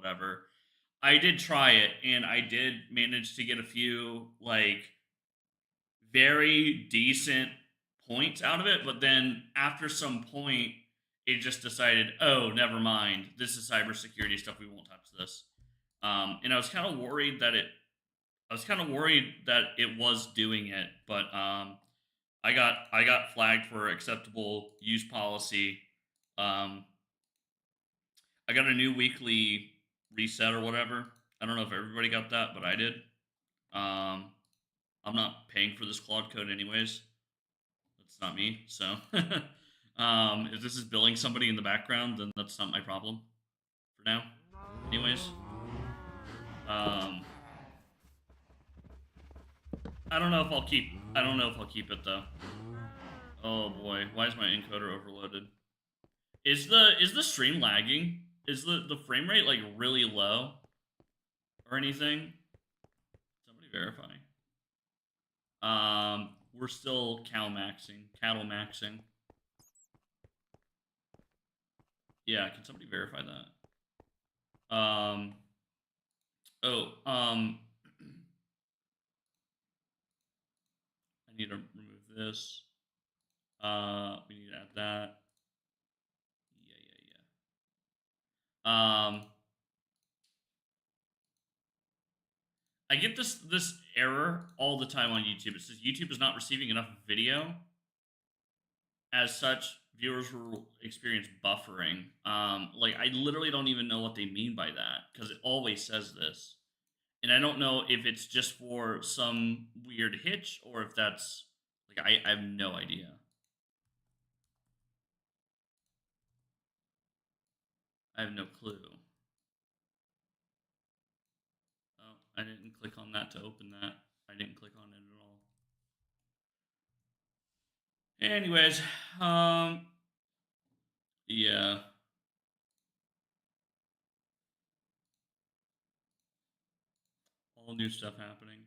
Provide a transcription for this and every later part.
whatever. I did try it, and I did manage to get a few like very decent points out of it, but then after some point, it just decided, oh, never mind. This is cybersecurity stuff. We won't touch this. And I was kind of worried that it was doing it, but I got flagged for acceptable use policy. Um, I got a new weekly reset or whatever. I don't know if everybody got that, but I did. Um, I'm not paying for this Claude code anyways. That's not me. So, if this is billing somebody in the background, then that's not my problem for now. Anyways, um, I don't know if I'll keep. I don't know if I'll keep it though. Oh boy, why is my encoder overloaded? Is the stream lagging? Is the frame rate like really low or anything? Somebody verify. We're still cattle maxing. Yeah, can somebody verify that? Oh, I need to remove this. We need to add that. Yeah. I get this error all the time on YouTube. It says YouTube is not receiving enough video. As such, viewers will experience buffering. Like I literally don't even know what they mean by that because it always says this, and I don't know if it's just for some weird hitch or if that's like I have no idea. I have no clue. Oh, I didn't click on that to open that. I didn't click on it at all. Anyways, yeah. All new stuff happening.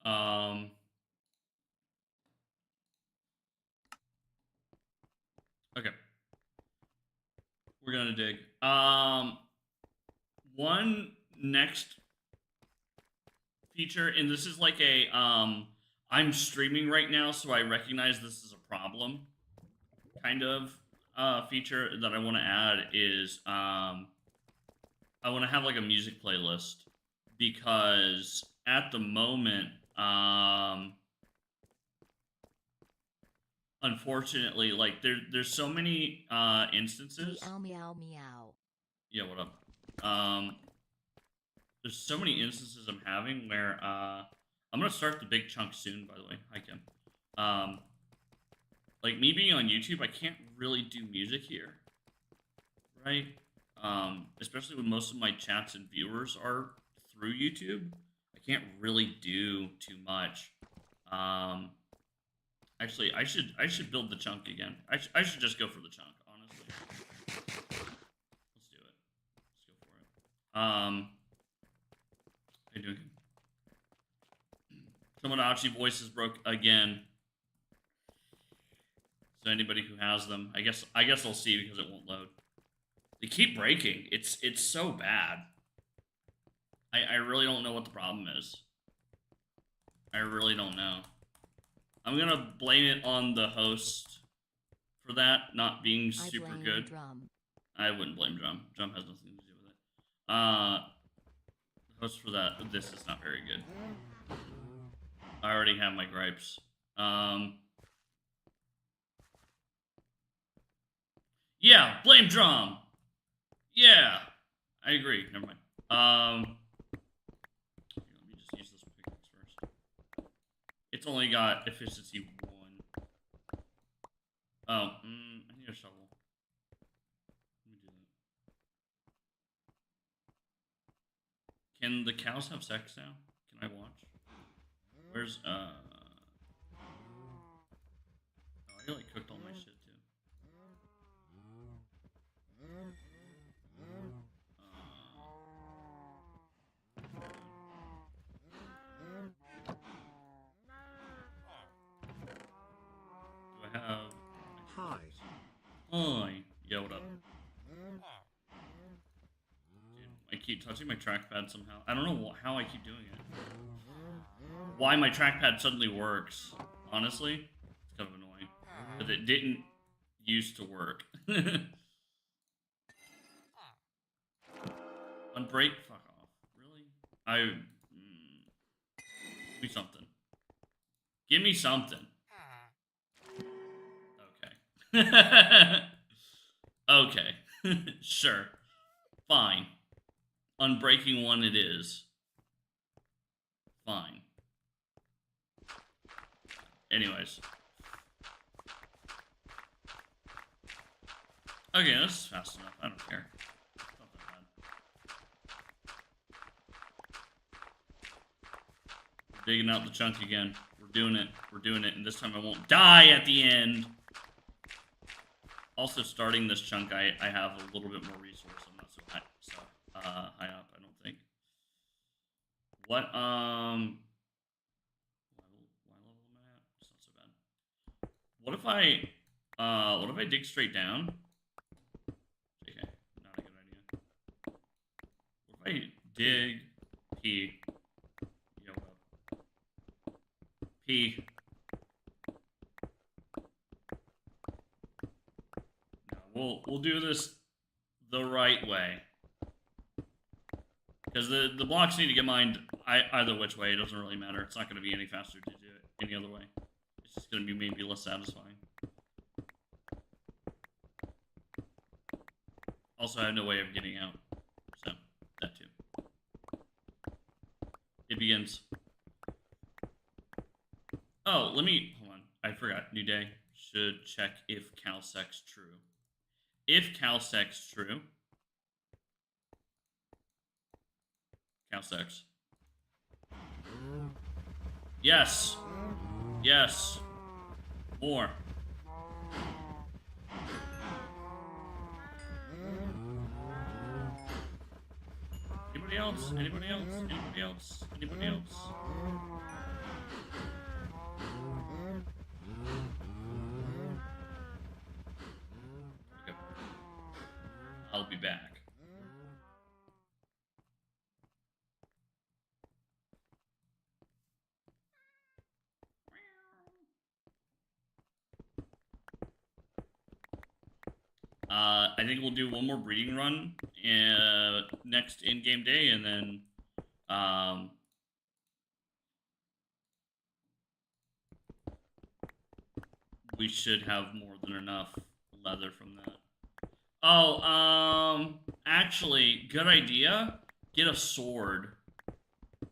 Um, okay, we're gonna dig. One next feature, and this is like a I'm streaming right now, so I recognize this is a problem. Kind of feature that I want to add is I want to have like a music playlist because at the moment, unfortunately, like there's so many instances. Meow meow meow. Yeah, what up? There's so many instances I'm having where I'm gonna start the big chunk soon. By the way, hi Kim. Like me being on YouTube, I can't really do music here, right? Especially when most of my chats and viewers are through YouTube, I can't really do too much. Um, Actually, I should build the chunk again. I should just go for the chunk, honestly. Let's do it. Let's go for it. How you doing? Tomodachi voices broke again. So anybody who has them, I guess I'll see because it won't load. They keep breaking. It's so bad. I really don't know what the problem is. I really don't know. I'm gonna blame it on the host for that not being super good. Drum. I wouldn't blame Drum. Drum has nothing to do with it. The host for that. This is not very good. I already have my gripes. Yeah, blame Drum. Yeah, I agree. Never mind. Let me just use this pickaxe first. It's only got efficiency 1. Oh, I need a shovel. Let me do that. Can the cows have sex now? Can I watch? Where's Oh, I like cooked all my shit too. Do I have? Hi. Hi. Yeah, what up? Dude, I keep touching my trackpad somehow. I don't know how I keep doing it. Why my trackpad suddenly works. Honestly, it's kind of annoying. Because it didn't used to work. Unbreak? Fuck off. Really? Give me something. Give me something. Okay. Okay. Sure. Fine. Unbreaking 1 it is. Fine. Anyways. Okay, this is fast enough. I don't care. It's not that bad. We're digging out the chunk again. We're doing it. We're doing it. And this time I won't die at the end. Also, starting this chunk, I have a little bit more resource. I'm not so high up, I don't think. What, why level am I at? It's not so bad. What if I dig straight down? Okay, not a good idea. What if I dig, P, yo, P. No, we'll do this the right way. Because the blocks need to get mined either which way. It doesn't really matter. It's not going to be any faster to do it any other way. It's just going to be maybe less satisfying. Also, I have no way of getting out. So, that too. It begins. Oh, hold on. I forgot. New day. Should check if calsec's true. If calsec's true. Calsex. Yes. Yes. More. Anybody else? Anybody else? Anybody else? Anybody else? Okay. I'll be back. I think we'll do one more breeding run next in-game day, and then we should have more than enough leather from that. Oh, actually, good idea. Get a sword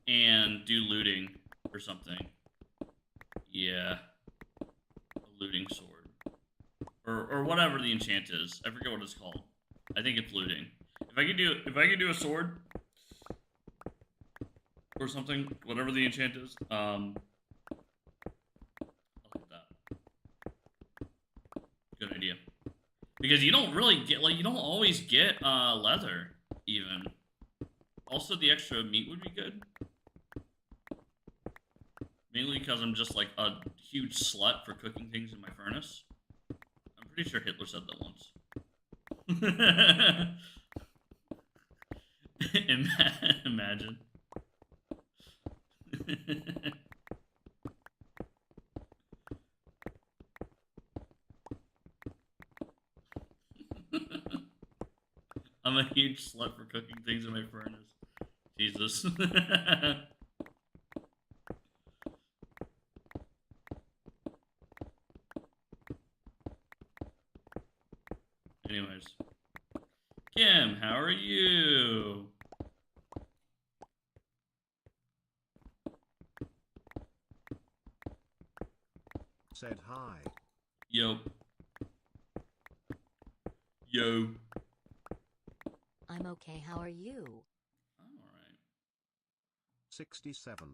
and do looting or something. Yeah, a looting sword. Or whatever the enchant is. I forget what it's called. I think it's looting. If I could do a sword or something, whatever the enchant is, I'll hit that. Good idea. Because you don't really get you don't always get leather even. Also, the extra meat would be good. Mainly because I'm just like a huge slut for cooking things in my furnace. I'm pretty sure Hitler said that once. Imagine. I'm a huge slut for cooking things in my furnace. Jesus. Anyways. Kim, how are you? Said hi. Yo. Yo. I'm okay, how are you? I'm alright. 67.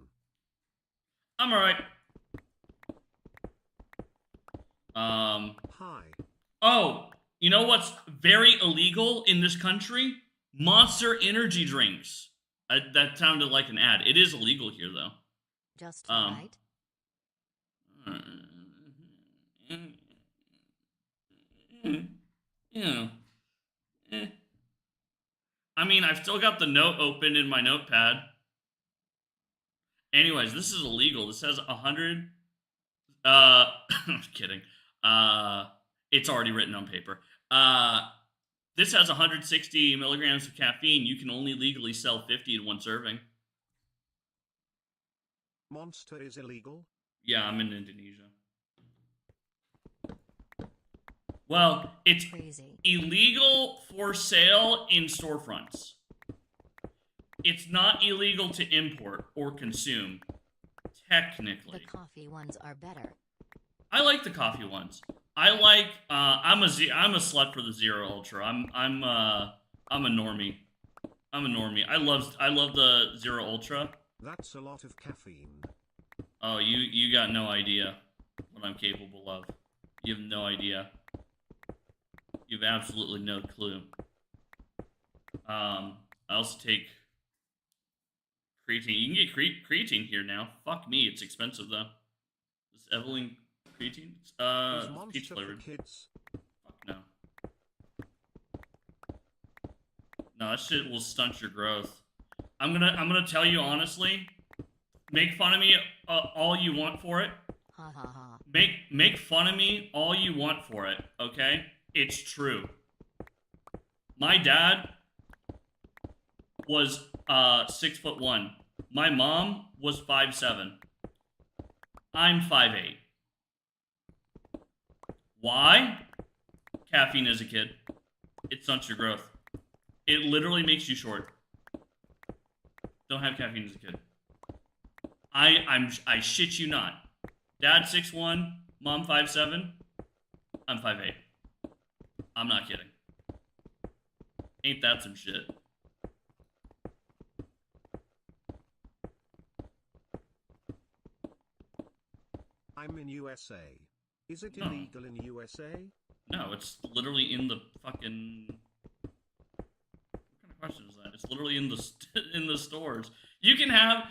I'm alright. Hi. Oh, you know what's very illegal in this country? Monster energy drinks. That sounded like an ad. It is illegal here, though. Just Um, right? yeah. Eh. I mean, I've still got the note open in my notepad. Anyways, this is illegal. This has 100. I'm kidding. Uh, it's already written on paper. This has 160 milligrams of caffeine. You can only legally sell 50 in one serving. Monster is illegal? Yeah, I'm in Indonesia. Well, it's Crazy. illegal for sale in storefronts. It's not illegal to import or consume, technically. The coffee ones are better. I like the coffee ones. I like. I'm a slut for the Zero Ultra. I'm a normie. I'm a normie. I love the Zero Ultra. That's a lot of caffeine. Oh, you got no idea what I'm capable of. You have no idea. You have absolutely no clue. I also take creatine. You can get creatine here now. Fuck me, it's expensive though. This Evelyn creatine, Is it's Monster peach for flavored. kids? Fuck no. No, that shit will stunt your growth. I'm gonna tell you honestly. Make fun of me all you want for it. Ha ha ha. Make fun of me all you want for it. Okay, it's true. My dad was 6'1". My mom was 5'7". I'm 5'8". Why? Caffeine as a kid. It stunts your growth. It literally makes you short. Don't have caffeine as a kid. I shit you not. Dad 6'1", mom 5'7". I'm 5'8". I'm not kidding. Ain't that some shit? I'm in USA. Is it No. illegal in USA? No, it's literally in the fucking. What kind of question is that? It's literally in the in the stores. You can have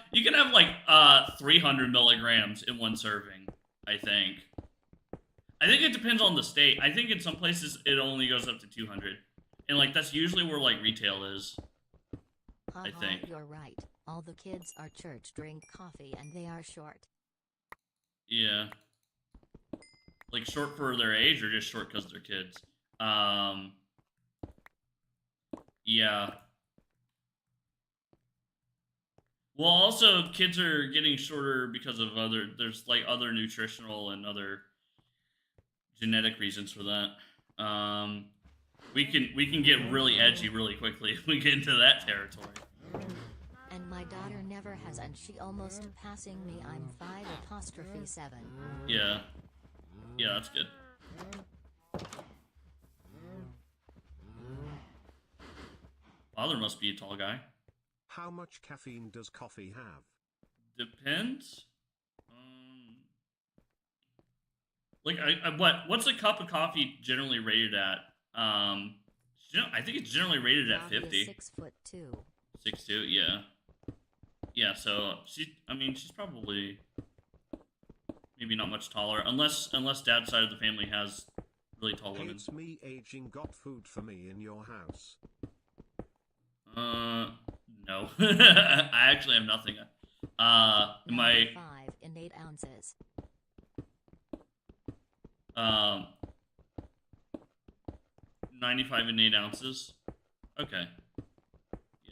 like 300 milligrams in one serving. I think. I think it depends on the state. I think in some places it only goes up to 200, and like that's usually where like retail is. Ha I ha, think. you're right. All the kids our church drink coffee and they are short. Yeah. Like short for their age or just short because they're kids? Yeah. Well, also kids are getting shorter because of there's like other nutritional and other genetic reasons for that. We can get really edgy really quickly if we get into that territory. And my daughter never has, and she almost passing me. I'm 5'7". Yeah. Yeah, that's good. Father must be a tall guy. How much caffeine does coffee have? Depends. Like what's a cup of coffee generally rated at? I think it's generally rated at Bobby 50. is 6'2". 6'2", yeah. Yeah, so she's probably maybe not much taller, unless dad's side of the family has really tall women. Hates me aging. Got food for me in your house? No. I actually have nothing. My 5 in 8 ounces. 95 and 8 ounces. Okay.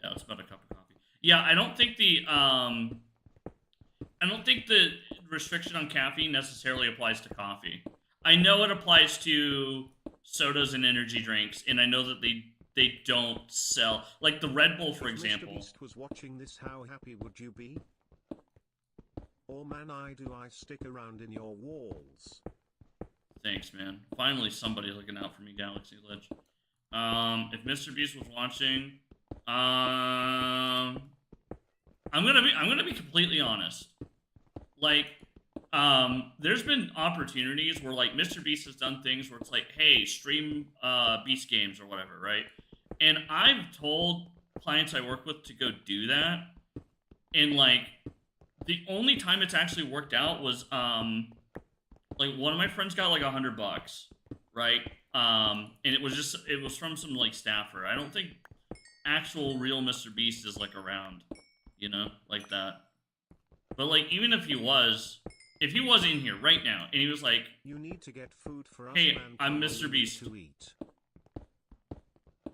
Yeah, it's about a cup of coffee. Yeah, I don't think the restriction on caffeine necessarily applies to coffee. I know it applies to sodas and energy drinks, and I know that they don't sell. Like the Red Bull, for If Mr. example. Beast was watching this, how happy would you be? Or man, I stick around in your walls. Thanks, man. Finally, somebody looking out for me, Galaxy Ledge. If Mr. Beast was watching, I'm gonna be completely honest. Like, there's been opportunities where like Mr. Beast has done things where it's like, hey, stream Beast games or whatever, right? And I've told clients I work with to go do that, and like the only time it's actually worked out was like one of my friends got like $100, right? And it was from some like staffer. I don't think actual real Mr. Beast is like around, you know, like that. But like even if he was in here right now and he was like, you need to get food for us, hey, man. I'm Mr. Beast. To eat.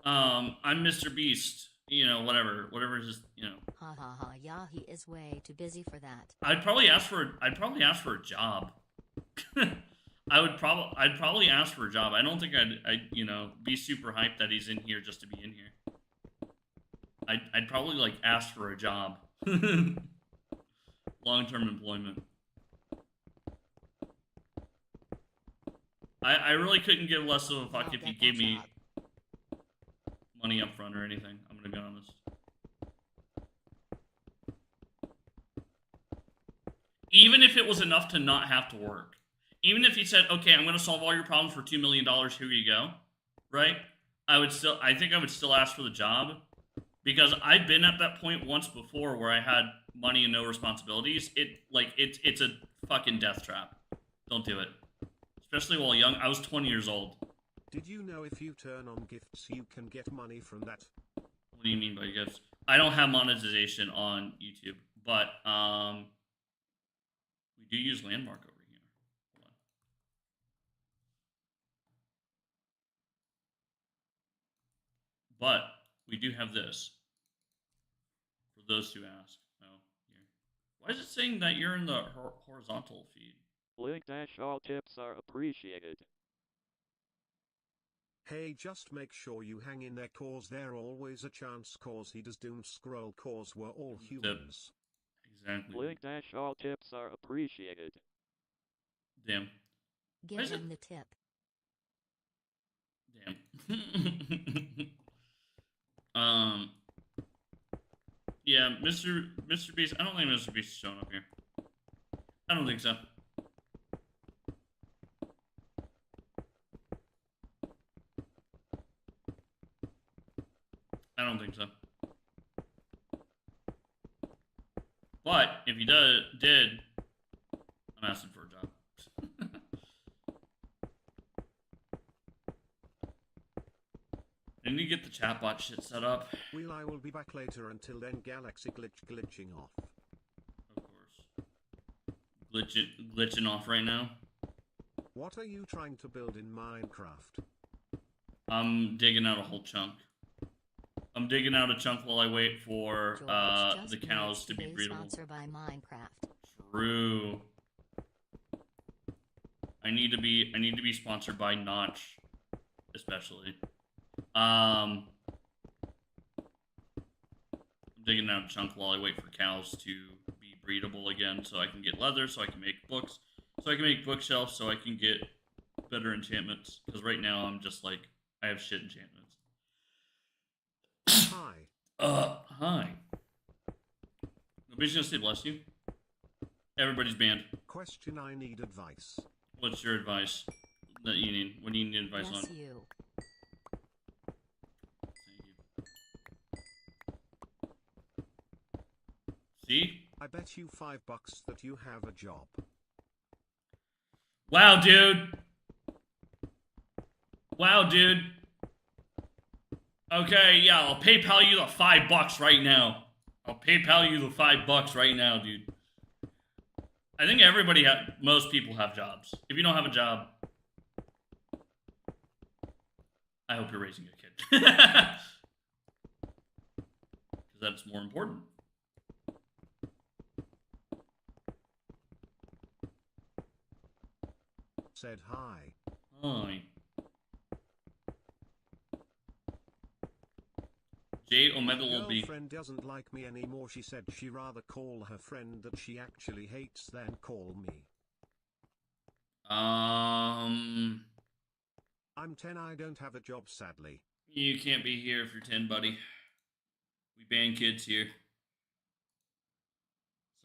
I'm Mr. Beast. You know, whatever his, you know. Ha ha ha! Yeah, he is way too busy for that. I'd probably ask for a job. I'd probably ask for a job. I don't think I'd you know be super hyped that he's in here just to be in here. I'd probably like ask for a job, long-term employment. I really couldn't give less of a fuck if he gave me money up front or anything. I'm gonna be honest. Even if it was enough to not have to work. Even if he said, okay, I'm going to solve all your problems for $2 million, here you go, right? I think I would still ask for the job, because I've been at that point once before where I had money and no responsibilities. It's a fucking death trap. Don't do it. Especially while young. I was 20 years old. Did you know if you turn on gifts, you can get money from that? What do you mean by gifts? I don't have monetization on YouTube, but, we do use Landmark over here. Hold on. But we do have this. For those who ask. Oh, here. Why is it saying that you're in the horizontal feed? Link-all tips are appreciated. Hey, just make sure you hang in there, cause there always a chance, cause he does doom scroll, cause we're all humans. Exactly. Link-all tips are appreciated. Damn. Give him the tip. Damn. Yeah, Mr. Beast. I don't think Mr. Beast is showing up here. I don't think so. I don't think so. But if he did, I'm asking for a job. I need to get the chatbot shit set up. I will be back later. Until then, Galaxy glitching off. Of course. Glitching off right now. What are you trying to build in Minecraft? I'm digging out a whole chunk. I'm digging out a chunk while I wait for the cows to be breedable. Sponsored by Minecraft. True. I need to be sponsored by Notch, especially. I'm digging out a chunk while I wait for cows to be breedable again, so I can get leather, so I can make books, so I can make bookshelves, so I can get better enchantments. Because right now I'm just like, I have shit enchantments. Hi. Hi. Nobody's gonna say bless you. Everybody's banned. Question: I need advice. What's your advice that you need? What do you need advice on? Bless you. See? I bet you $5 that you have a job. Wow, dude. Wow, dude. Okay, yeah, I'll PayPal you the $5 right now. I'll PayPal you the $5 right now, dude. I think most people have jobs. If you don't have a job, I hope you're raising a kid. Because that's more important. Said hi. Hi. J Omega My will be. girlfriend doesn't like me anymore. She said she rather call her friend that she actually hates than call me. Um, I'm 10. I don't have a job, sadly. you can't be here if you're 10, buddy. We ban kids here.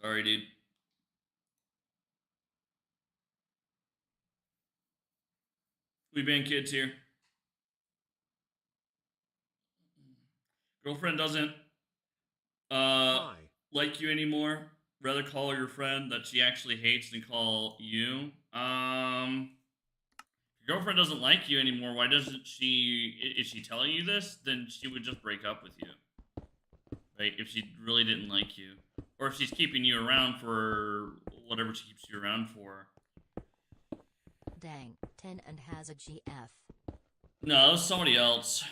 Sorry, dude. We ban kids here. Girlfriend doesn't Hi. like you anymore. Rather call her your friend that she actually hates than call you. Your girlfriend doesn't like you anymore. Why doesn't she? Is she telling you this? Then she would just break up with you, right? If she really didn't like you, or if she's keeping you around for whatever she keeps you around for. Dang, 10 and has a GF. No, it was somebody else.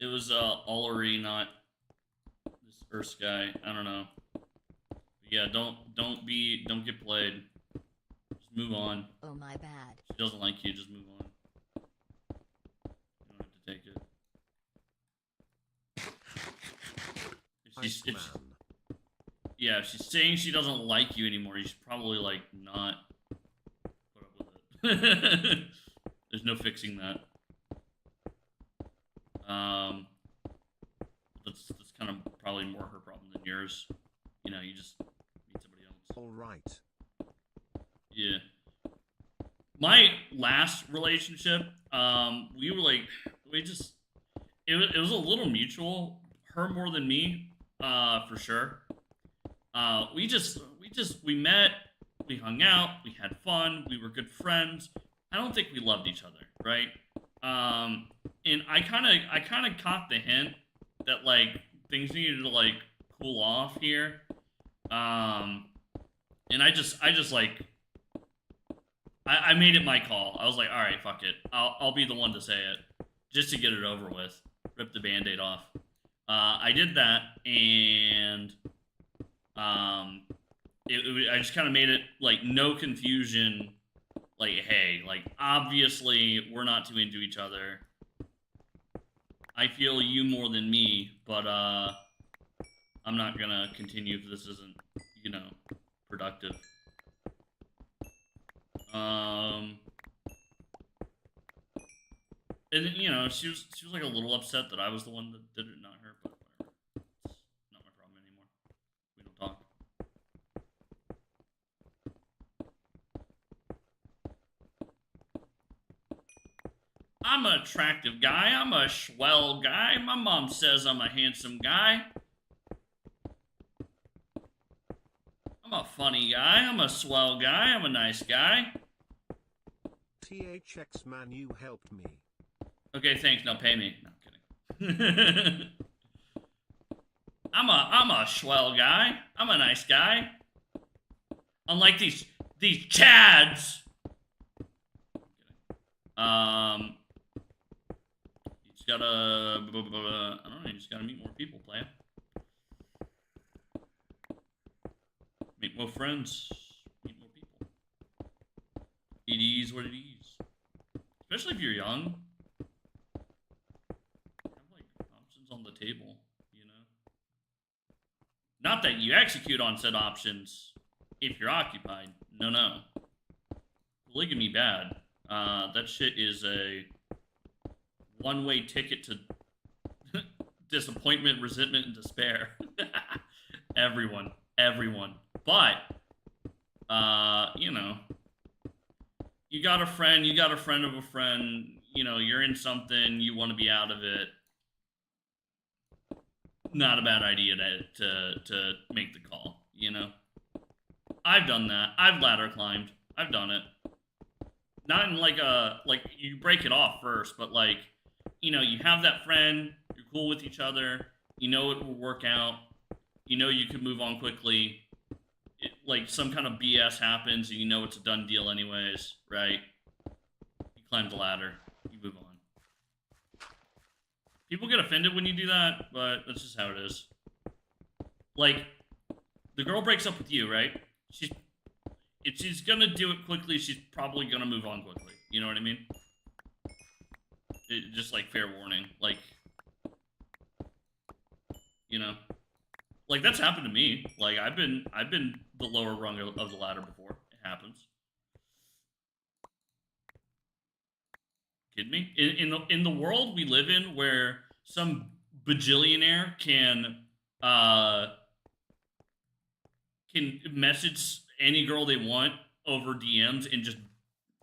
It was Ullery, not this Earth guy. I don't know. But yeah, don't get played. Just move on. Oh my bad. She doesn't like you. Just move on. You don't have to take it. If she's saying she doesn't like you anymore, you should probably like not put up with it. There's no fixing that. That's kind of probably more her problem than yours. You know, you just meet somebody else. All right. Yeah. My last relationship, we were like, it was a little mutual. Her more than me, for sure. We met, we hung out, we had fun, we were good friends. I don't think we loved each other, right? And I kind of caught the hint that like things needed to like cool off here. And I just like I made it my call. I was like, all right, fuck it. I'll be the one to say it, just to get it over with. Rip the Band-Aid off. I did that, and I just kind of made it like no confusion. Like, hey, like obviously we're not too into each other. I feel you more than me, but I'm not gonna continue if this isn't, you know, productive. And you know, she was like a little upset that I was the one that did it, not her. But whatever, it's not my problem anymore. We don't talk. I'm an attractive guy. I'm a swell guy. My mom says I'm a handsome guy. I'm a funny guy. I'm a swell guy. I'm a nice guy. THX man, you helped me. Okay, thanks. Now pay me. No, I'm kidding. I'm a swell guy. I'm a nice guy. Unlike these chads. You just gotta I don't know. You just gotta meet more people, player. Make more friends. Meet more people. It is what it is. Especially if you're young. Have like options on the table, you know. Not that you execute on said options if you're occupied. No. Polygamy bad. That shit is a one-way ticket to disappointment, resentment, and despair. Everyone. But, you know, you got a friend of a friend, you know, you're in something, you want to be out of it. Not a bad idea to make the call, you know? I've done that. I've ladder climbed. I've done it. Not in like you break it off first, but like, you know, you have that friend, you're cool with each other, you know it will work out, you know you can move on quickly. Like some kind of BS happens and you know it's a done deal anyways, right? You climb the ladder, you move on. People get offended when you do that, but that's just how it is. Like, the girl breaks up with you, right? If she's gonna do it quickly, she's probably gonna move on quickly. You know what I mean? Just like fair warning. Like, You know, like that's happened to me. Like I've been the lower rung of the ladder before. It happens. Kidding me? In the world we live in, where some bajillionaire uh can message any girl they want over DMs and just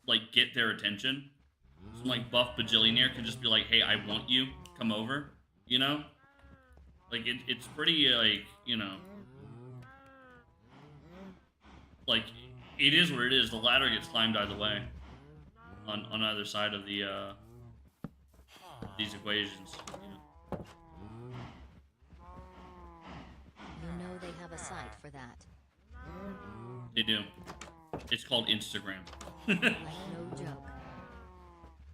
like get their attention. Some like buff bajillionaire can just be like, "Hey, I want you. Come over." You know, like it's pretty like like it is what it is. The ladder gets climbed either way on either side of these equations. You know they have a site for that. They do. It's called Instagram. Like no joke.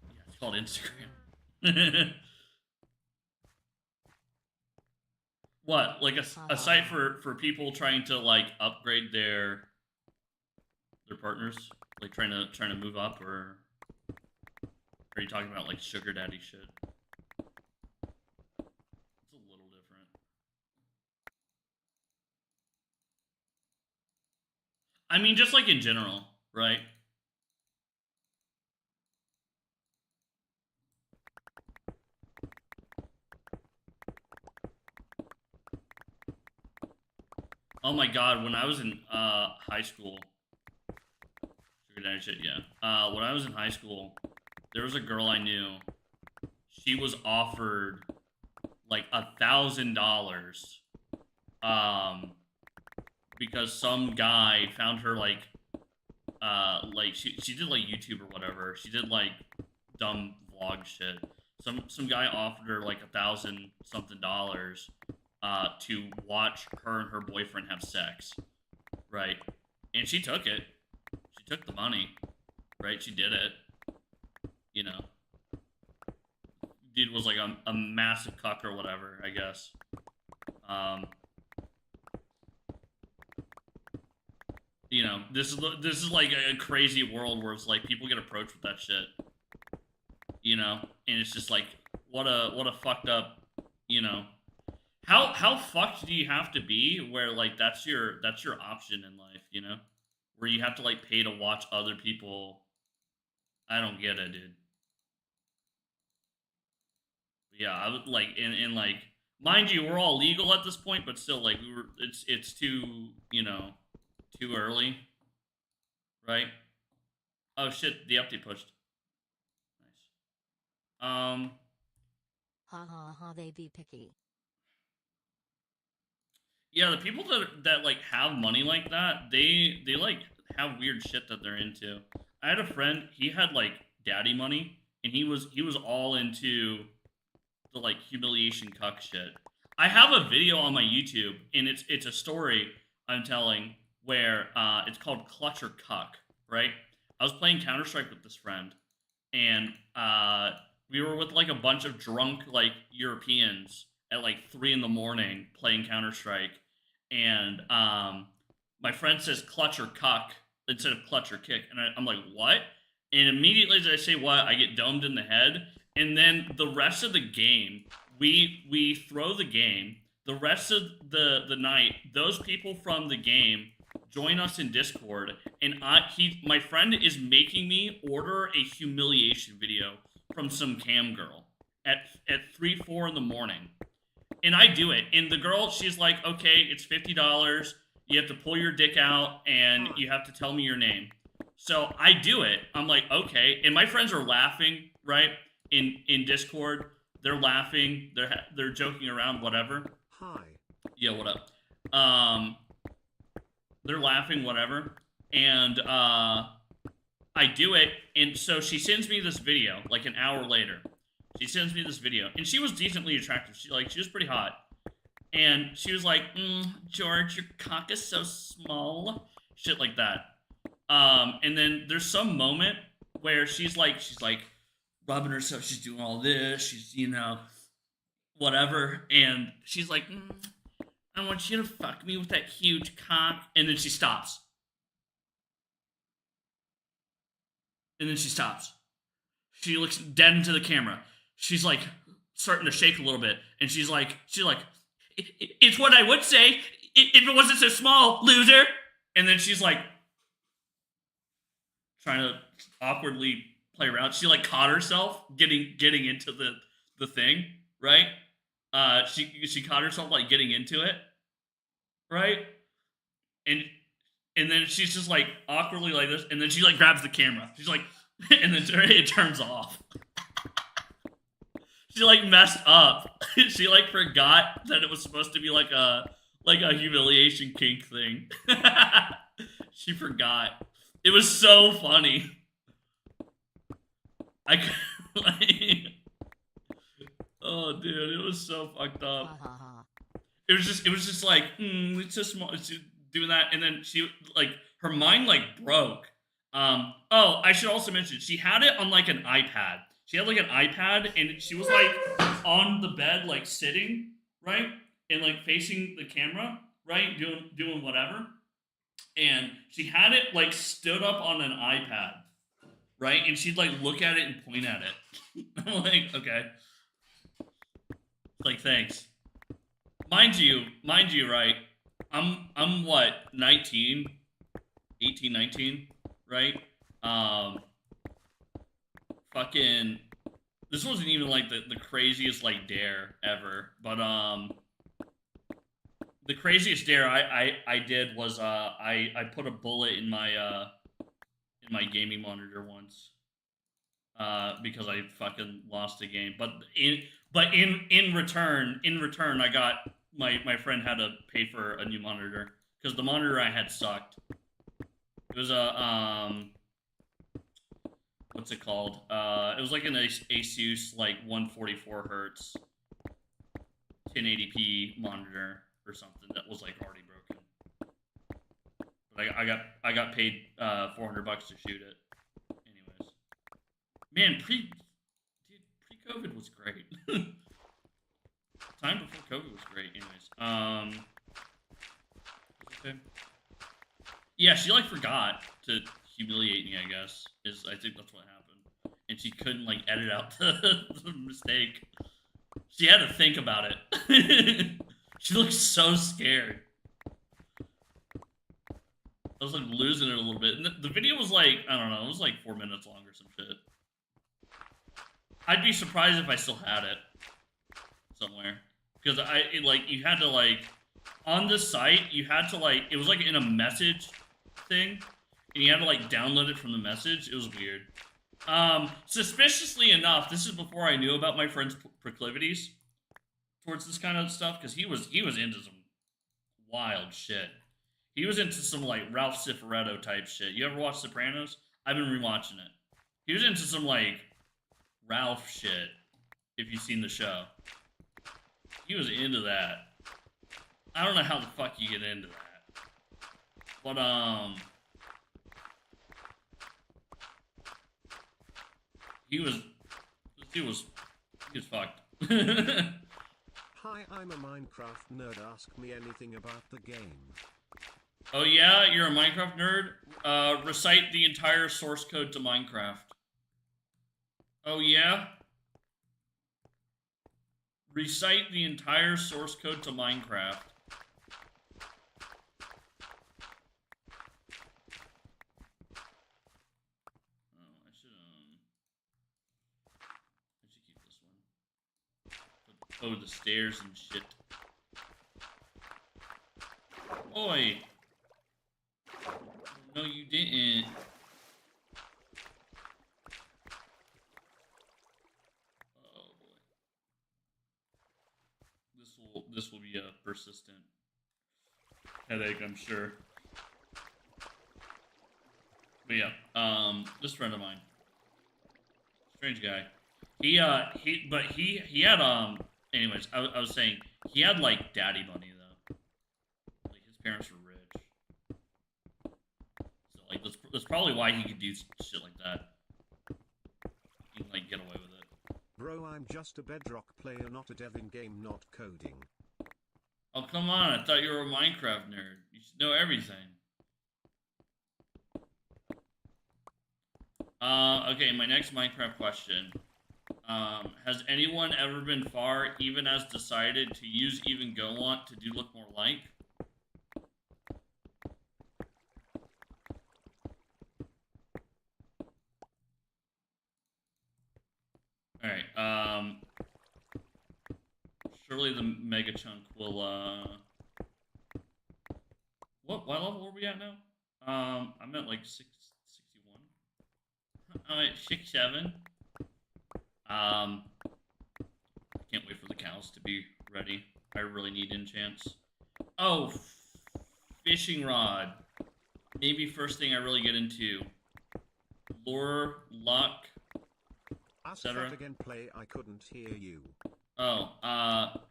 Yeah, it's called Instagram. What? Like a site for people trying to like upgrade their partners, like trying to move up, or are you talking about like sugar daddy shit? It's a little different. I mean, just like in general, right? Oh my god, when I was in high school, sugar daddy shit, yeah. When I was in high school, there was a girl I knew. She was offered like $1,000, because some guy found her like she did like YouTube or whatever. She did like dumb vlog shit. Some guy offered her like $1,000 something to watch her and her boyfriend have sex, right? And she took it. She took the money, right? She did it. You know, dude was like a massive cuck or whatever, I guess. You know, this is like a crazy world where it's like people get approached with that shit. You know, and it's just like what a fucked up, you know. How fucked do you have to be where like that's your option in life, you know? Where you have to like pay to watch other people. I don't get it, dude. Yeah, I would like and like mind you, we're all legal at this point, but still like it's too, too early, right? Oh shit, the update pushed. Nice. Ha ha ha, they be picky. Yeah, the people that like have money like that, they like have weird shit that they're into. I had a friend, he had like daddy money, and he was all into the like humiliation cuck shit. I have a video on my YouTube, and it's a story I'm telling where it's called Clutch or Cuck, right? I was playing Counter-Strike with this friend, and we were with like a bunch of drunk like Europeans at like 3 in the morning playing Counter-Strike, and my friend says clutch or cuck instead of clutch or kick, and I'm like, what? And immediately as I say what, I get domed in the head, and then the rest of the game, we throw the game. The rest of the night, those people from the game join us in Discord, and my friend is making me order a humiliation video from some cam girl at 3-4 in the morning. And I do it. And the girl, she's like, okay, it's $50. You have to pull your dick out and you have to tell me your name. So I do it. I'm like, okay. And my friends are laughing, right? In Discord. They're laughing. They're joking around, whatever. Hi. Yeah, what up? They're laughing, whatever. And I do it. And so she sends me this video like an hour later. She sends me this video, and she was decently attractive. She was pretty hot, and she was like, "George, your cock is so small," shit like that. And then there's some moment where she's like rubbing herself. She's doing all this. She's whatever, and she's like, "I want you to fuck me with that huge cock," and then she stops. And then she stops. She looks dead into the camera. She's like starting to shake a little bit, and she's like, It's what I would say if it wasn't so small, loser. And then she's like trying to awkwardly play around. She like caught herself getting into the thing, right? She caught herself like getting into it, right? And and then she's just like awkwardly like this, and then she like grabs the camera. She's like, and then it turns off. She like messed up. She like forgot that it was supposed to be like a humiliation kink thing. She forgot. It was so funny. I like, oh dude, it was so fucked up. It was just like it's so small. She's doing that, and then she like her mind like broke. Oh, I should also mention she had it on like an iPad. She had like an iPad, and she was like on the bed, like sitting, right, and like facing the camera, right, doing whatever. And she had it like stood up on an iPad, right, and she'd like look at it and point at it. I'm like, okay, like thanks. Mind you, right? I'm what 19, 18, 19, right? Fucking this wasn't even like the craziest like dare ever, but the craziest dare I did was I put a bullet in my gaming monitor once because I fucking lost a game, but in return I got my friend had to pay for a new monitor because the monitor I had sucked. It was a what's it called? It was like an Asus like 144 hertz 1080p monitor or something that was like already broken. But I got paid $400 to shoot it. Anyways, man, pre-COVID was great. Time before COVID was great. Anyways, okay. Yeah, she like forgot to humiliate me, I guess. I think that's what happened. And she couldn't like edit out the mistake. She had to think about it. She looked so scared. I was like losing it a little bit. And the video was like, I don't know, it was like 4 minutes long or some shit. I'd be surprised if I still had it somewhere. Because you had to like, on this site, you had to like, it was like in a message thing. And you had to like download it from the message. It was weird. Suspiciously enough, this is before I knew about my friend's proclivities towards this kind of stuff, because he was into some wild shit. He was into some like Ralph Cifaretto type shit. You ever watch Sopranos? I've been rewatching it. He was into some like Ralph shit, if you've seen the show. He was into that. I don't know how the fuck you get into that. But he was fucked. Hi, I'm a Minecraft nerd. Ask me anything about the game. Oh yeah, you're a Minecraft nerd? Recite the entire source code to Minecraft. Oh yeah? Recite the entire source code to Minecraft. I should keep this one. Oh, the stairs and shit. Oi! No, you didn't. Oh boy. This will be a persistent headache, I'm sure. But yeah, this friend of mine, strange guy. He had Anyways, I was saying he had like daddy money though. Like his parents were rich. So like that's probably why he could do shit like that. He can like get away with it. Bro, I'm just a Bedrock player, not a dev in game, not coding. Oh come on! I thought you were a Minecraft nerd. You should know everything. Okay, my next Minecraft question. Has anyone ever been far, even as decided to use even go want to do look more like? Alright, surely the mega chunk will, what level are we at now? I'm at like 61. I'm at 67. Can't wait for the cows to be ready. I really need enchants. Oh, fishing rod. Maybe first thing I really get into. Lure, luck, Ask etc. that again, play. I couldn't hear you. Oh,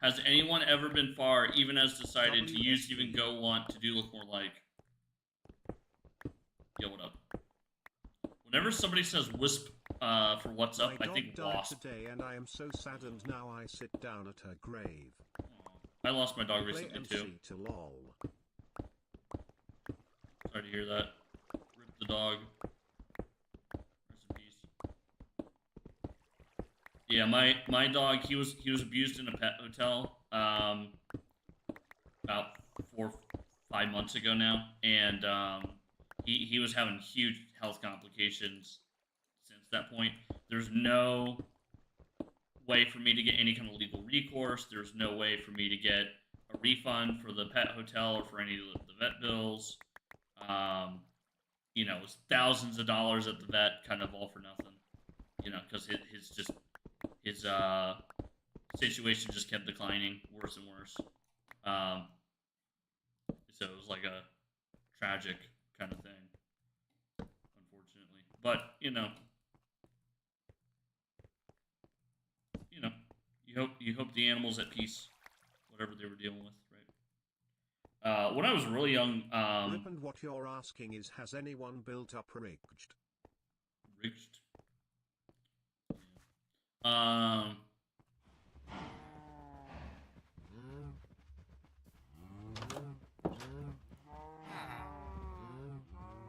has anyone ever been far, even as decided to use WSB. even go want to do look more like? Yo, what up? Whenever somebody says wisp, for what's up, My I dog think died wasp. today, and I am so saddened. Now I sit down at her grave. I lost my dog Play recently MC too. to lol. Sorry to hear that. Rip the dog. Rest in peace. Yeah, my dog, he was abused in a pet hotel about 4-5 months ago now, and he was having huge health complications since that point. There's no way for me to get any kind of legal recourse. There's no way for me to get a refund for the pet hotel or for any of the vet bills. You know, it was thousands of dollars at the vet, kind of all for nothing. You know, because his situation just kept declining, worse and worse. So it was like a tragic kind of thing, unfortunately. But you hope the animals at peace, whatever they were dealing with, right? When I was really young, Rip, and what you're asking is, has anyone built up rigged? Rigged. Um,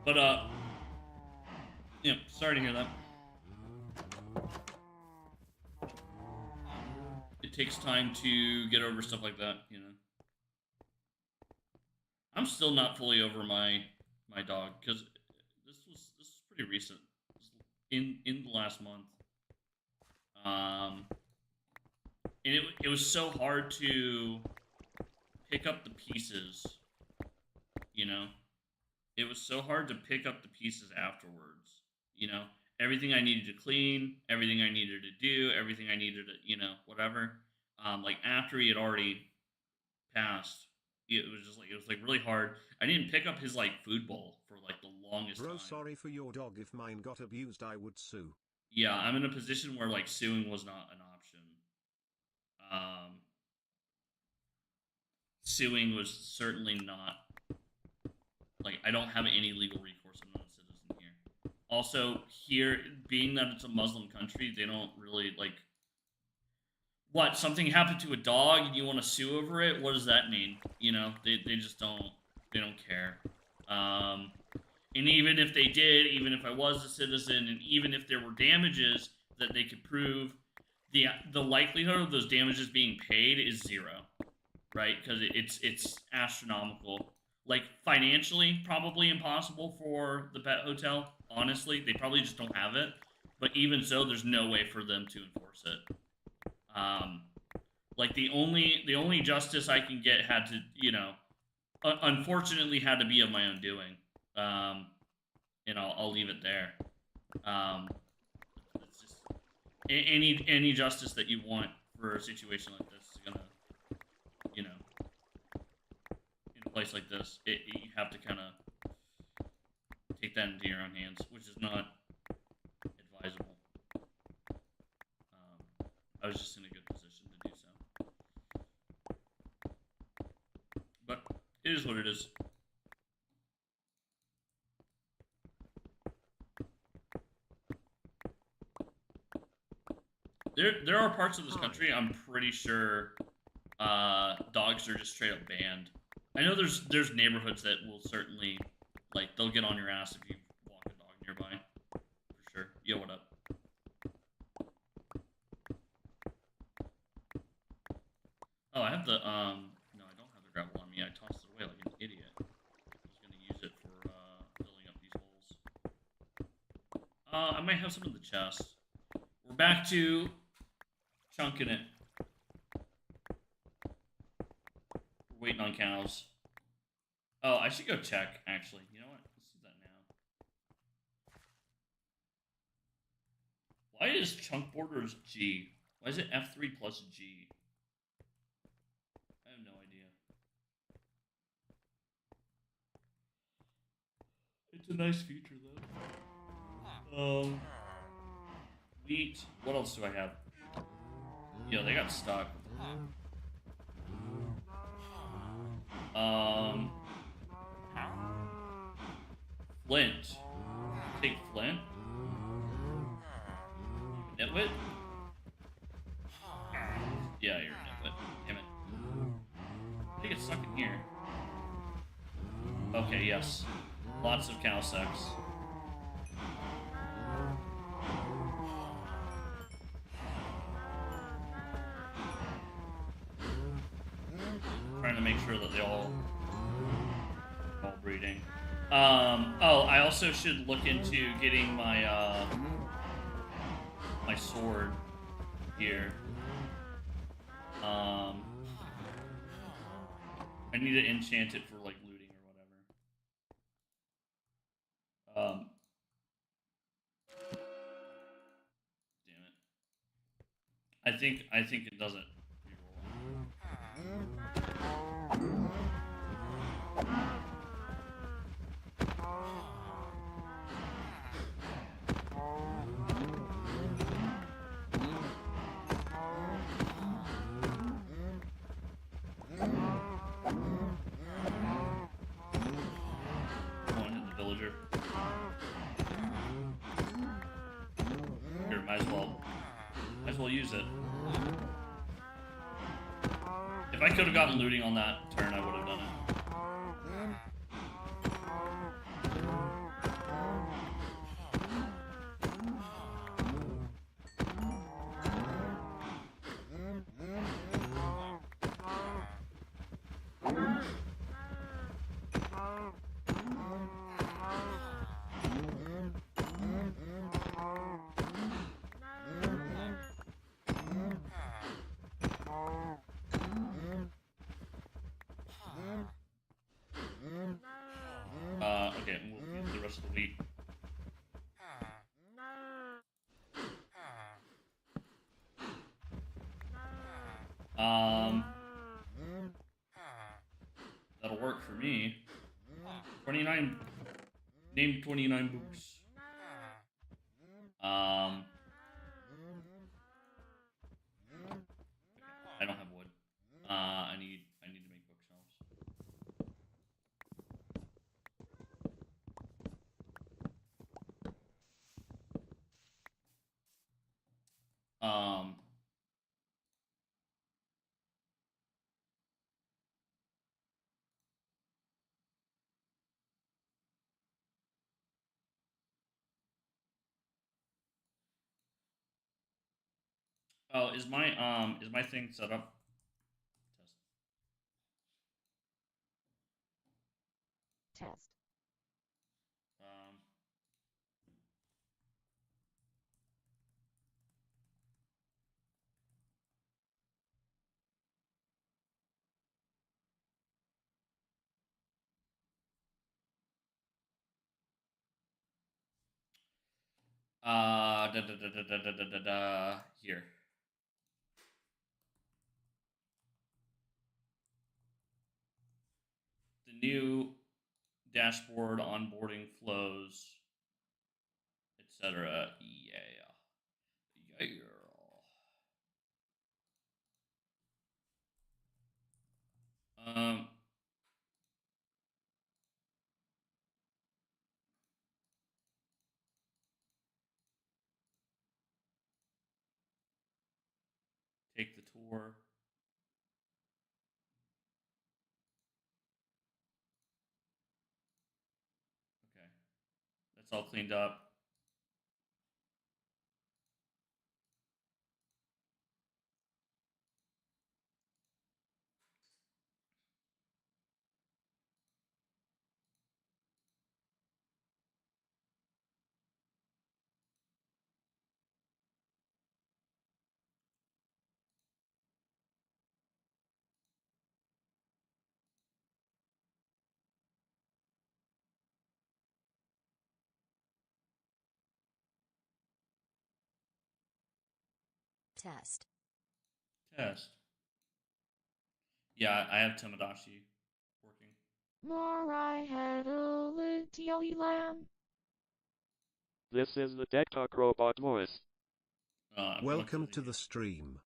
but sorry to hear that. It takes time to get over stuff like that, you know. I'm still not fully over my dog because this was pretty recent. This was in the last month. And it was so hard to pick up the pieces, you know. It was so hard to pick up the pieces afterwards, you know. Everything I needed to clean, everything I needed to do, everything I needed to, whatever. Like after he had already passed, it was like really hard. I didn't pick up his like food bowl for like the longest Bro, time. sorry for your dog. If mine got abused, I would sue. Yeah, I'm in a position where like suing was not an option. Suing was certainly not, like, I don't have any legal recourse. I'm not a citizen here. Also, here, being that it's a Muslim country, they don't really like. What, something happened to a dog and you want to sue over it? What does that mean? You know, they just don't care. And even if they did, even if I was a citizen, and even if there were damages that they could prove, the likelihood of those damages being paid is zero, right? Because it's astronomical. Like financially, probably impossible for the pet hotel. Honestly, they probably just don't have it. But even so, there's no way for them to enforce it. Like the only justice I can get had to, unfortunately had to be of my own doing. And I'll leave it there. It's just any justice that you want for a situation like this is gonna, in a place like this, you have to kind of take that into your own hands, which is not advisable. I was just in a good position to do so, but it is what it is. There are parts of this country I'm pretty sure dogs are just straight up banned. I know there's neighborhoods that will certainly, like, they'll get on your ass if you walk a dog nearby, for sure. Yo, what up? Oh, I have the no, I don't have the gravel on me. I tossed it away like an idiot. I was gonna use it for filling up these holes. I might have some in the chest. We're back to chunking it. We're waiting on cows. Oh, I should go check, actually. You know what? Let's do that now. Why is chunk borders G? Why is it F3 plus G? I have no idea. It's a nice feature, though. Wheat. What else do I have? Yo, they got stuck. Flint. Take Flint. Nitwit? Yeah, you're a nitwit. Damn it. I think it's stuck in here. Okay, yes. Lots of cow sex. Trying to make sure that they all breeding. Oh, I also should look into getting my my sword here. I need to enchant it for like looting or whatever. Damn it. I think it doesn't reroll. Come on, hit the villager. Here, might as well use it. If I could have gotten looting on that turn, I would have done it. Okay, we'll use the rest of the wheat. That'll work for me. 29. Name 29 books. I don't have wood. I need to make bookshelves. Um. Oh, is my thing set up? Test. Um. Here. The new dashboard, onboarding flows, etc. Yeah. Yeah. Um. Take the tour. Okay. That's all cleaned up. Test. Test. Yeah, I have Tomodachi working. More I had a little lamb. This is the TikTok robot voice. I'm going Welcome through to the stream.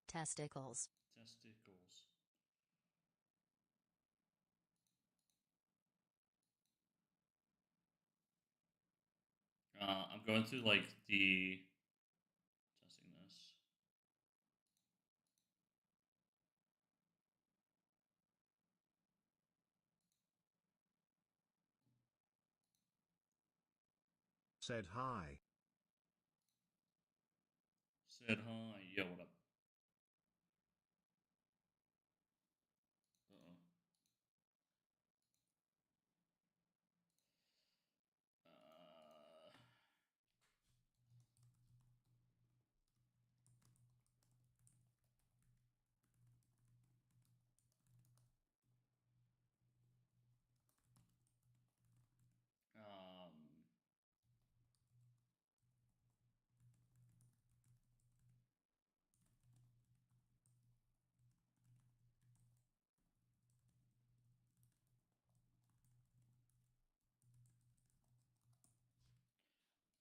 Testicles. testicles. I'm going through like the testing this. Said hi. Said hi. Yo, what up? Uh-oh.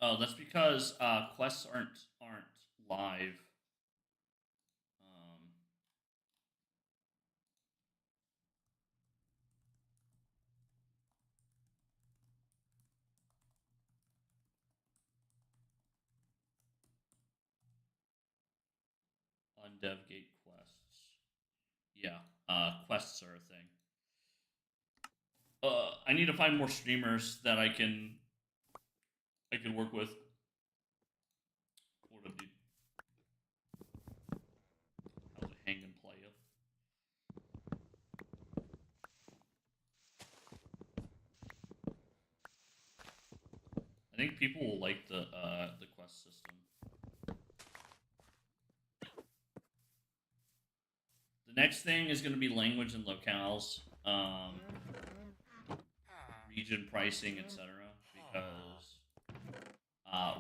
Oh, that's because quests aren't live. Um, on DevGate quests. Yeah, quests are a thing. I need to find more streamers that I can work with. What up, dude? How's it hanging, playa? I think people will like the quest system. The next thing is going to be language and locales, region pricing, etc. Because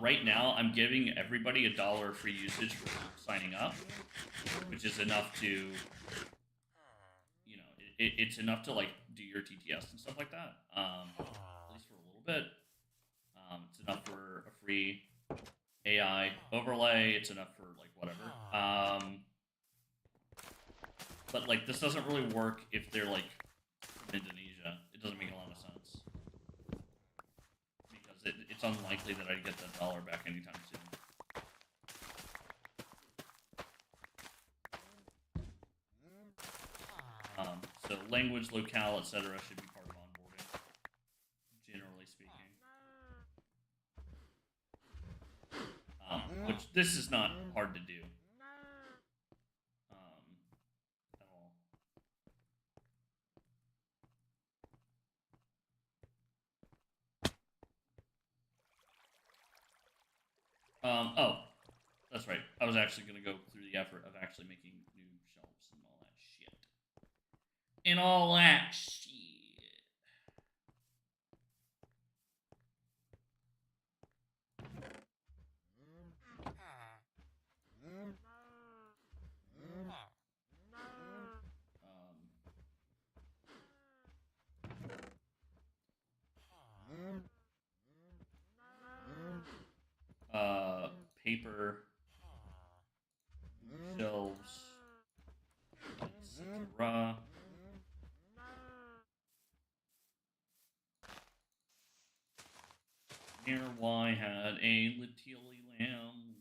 right now I'm giving everybody $1 free usage for signing up, which is enough to, you know, it's enough to like do your TTS and stuff like that. At least for a little bit. It's enough for a free AI overlay. It's enough for like whatever. But like this doesn't really work if they're like from Indonesia. It doesn't make a lot of sense because it's unlikely that I'd get that $1 back anytime soon. So language, locale, etc. should be part of onboarding, generally speaking. Which this is not hard to do. At all. Oh, that's right. I was actually going to go through the effort of actually making new shelves and all that shit. And all that shit. Paper, shelves, etc. Near Y had a Litili lamb.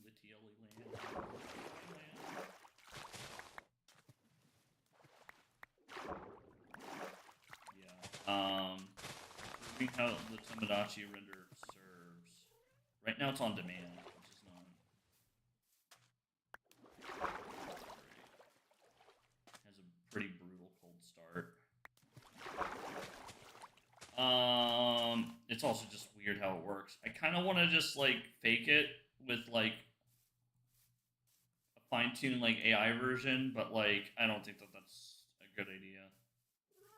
Yeah. Reading how the Tomodachi render serves. Right now it's on demand, which is not great. Has a pretty brutal cold start. It's also just weird how it works. I kind of want to just like fake it with like a fine-tuned like AI version, but like I don't think that that's a good idea.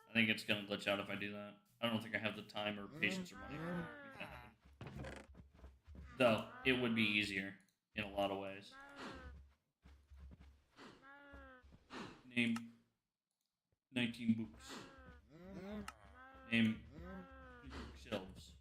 I think it's gonna glitch out if I do that. I don't think I have the time or patience or money to make that happen. Though it would be easier in a lot of ways. Name 19 books. Name bookshelves.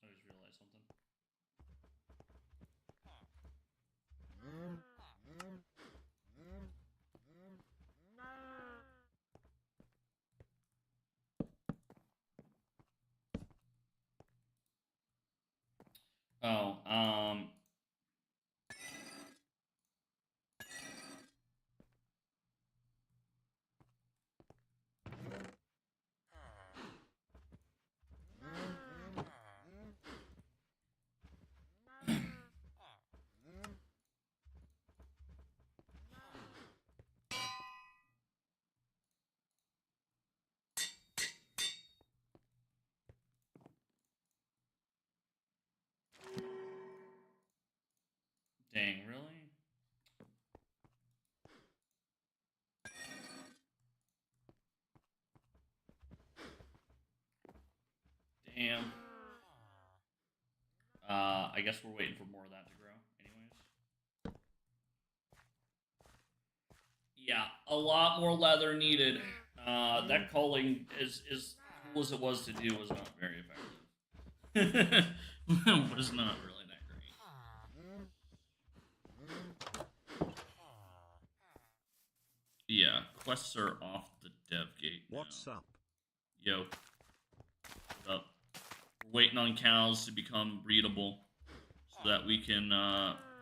I just realized something. Oh, dang, really? Damn. I guess we're waiting for more of that to grow. Anyways. Yeah, a lot more leather needed. That culling, as cool as it was to do, was not very effective. Was not really that great. Yeah, quests are off the dev gate now. What's up? Yo. What's up? We're waiting on cows to become breedable so that we can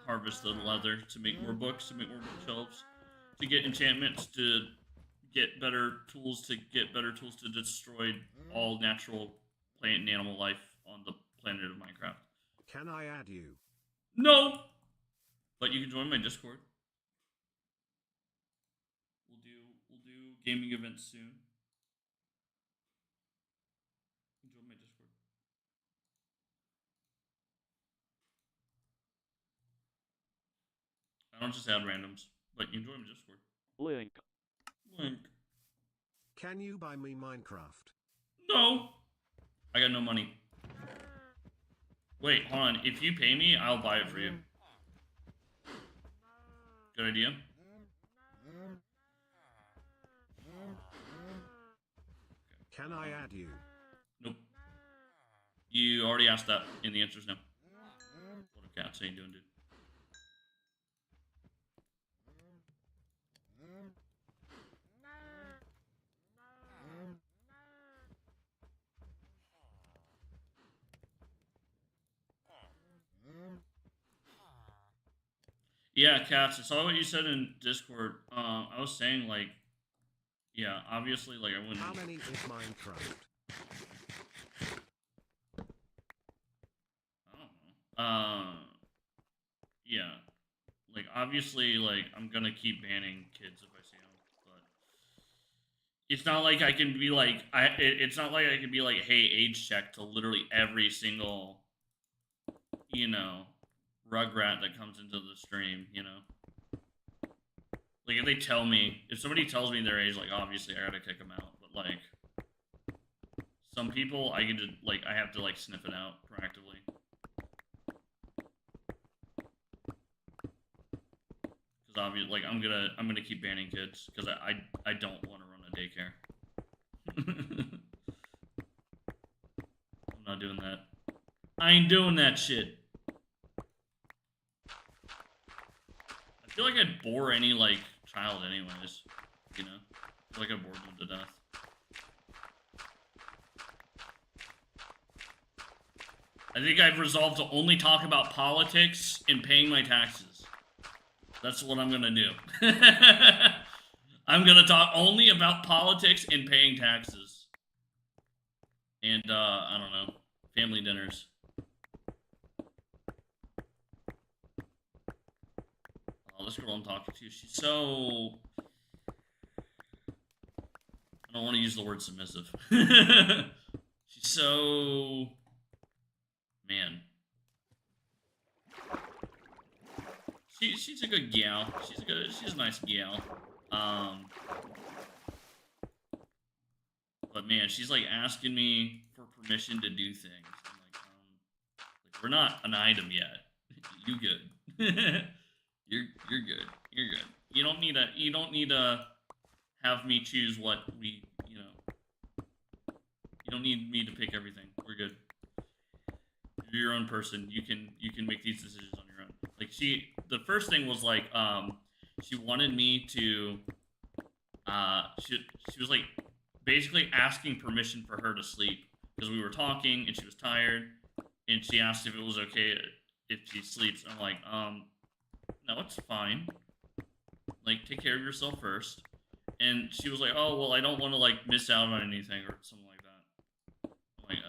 harvest the leather to make more books, to make more bookshelves, to get enchantments, to get better tools, to destroy all natural plant and animal life on the planet of Minecraft. Can I add you? No! But you can join my Discord. We'll do gaming events soon. Join my Discord. I don't just add randoms, but you can join my Discord. Link. Link. Can you buy me Minecraft? No! I got no money. Wait, hold on. If you pay me, I'll buy it for you. Good idea. Can I add you? Nope. You already asked that, and the answer's no. What a cat saying doing, dude. Yeah, Cats, I saw what you said in Discord. I was saying, like, yeah, obviously, like, I wouldn't... How many is Minecraft? I don't know. Yeah. Like, obviously, like, I'm gonna keep banning kids if I see them, but... It's not like I can be like... It's not like I can be like, hey, age check to literally every single, you know, rugrat that comes into the stream, you know? Like, if somebody tells me their age, like, obviously I gotta kick them out, but, like, some people, I can just, like, I have to, like, sniff it out proactively. Because, obviously, like, I'm gonna keep banning kids, because I don't want to run a daycare. I'm not doing that. I ain't doing that shit. I feel like I'd bore any, like, child anyways, you know? I feel like I bored them to death. I think I've resolved to only talk about politics and paying my taxes. That's what I'm gonna do. I'm gonna talk only about politics and paying taxes. and I don't know, family dinners. Oh, this girl I'm talking to, she's so... I don't want to use the word submissive. She's so... Man. She's a good gal. She's a nice gal. But man, she's like asking me for permission to do things. I'm like, we're not an item yet. You good? you're good. You're good. You don't need to have me choose what we, you know. You don't need me to pick everything. We're good. You're your own person. You can make these decisions on your own. Like the first thing was like, she wanted me to, she was like basically asking permission for her to sleep because we were talking and she was tired and she asked if it was okay if she sleeps. I'm like, no, it's fine. Like, take care of yourself first. And she was like, oh, well, I don't want to like miss out on anything or something like that. I'm like,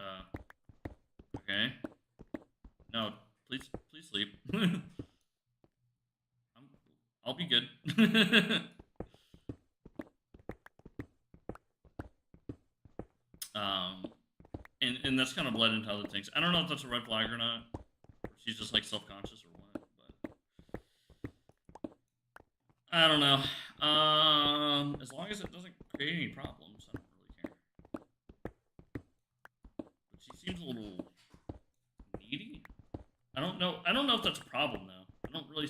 okay. No, please sleep. I'll be good. And that's kind of bled into other things. I don't know if that's a red flag or not. Or she's just like self-conscious or what, but I don't know. As long as it doesn't create any problems, I don't really care. But she seems a little needy. I don't know if that's a problem though. I don't really.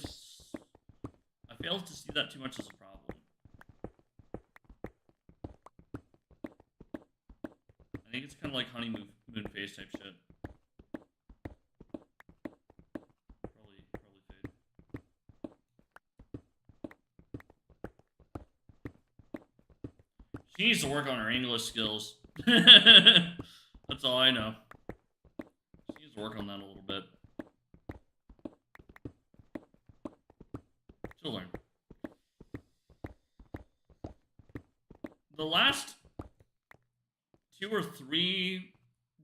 I fail to see that too much as a problem. I think it's kind of like honeymoon phase type shit. Probably fade. She needs to work on her English skills. That's all I know. She needs to work on that a little bit. She'll learn. The last 2 or 3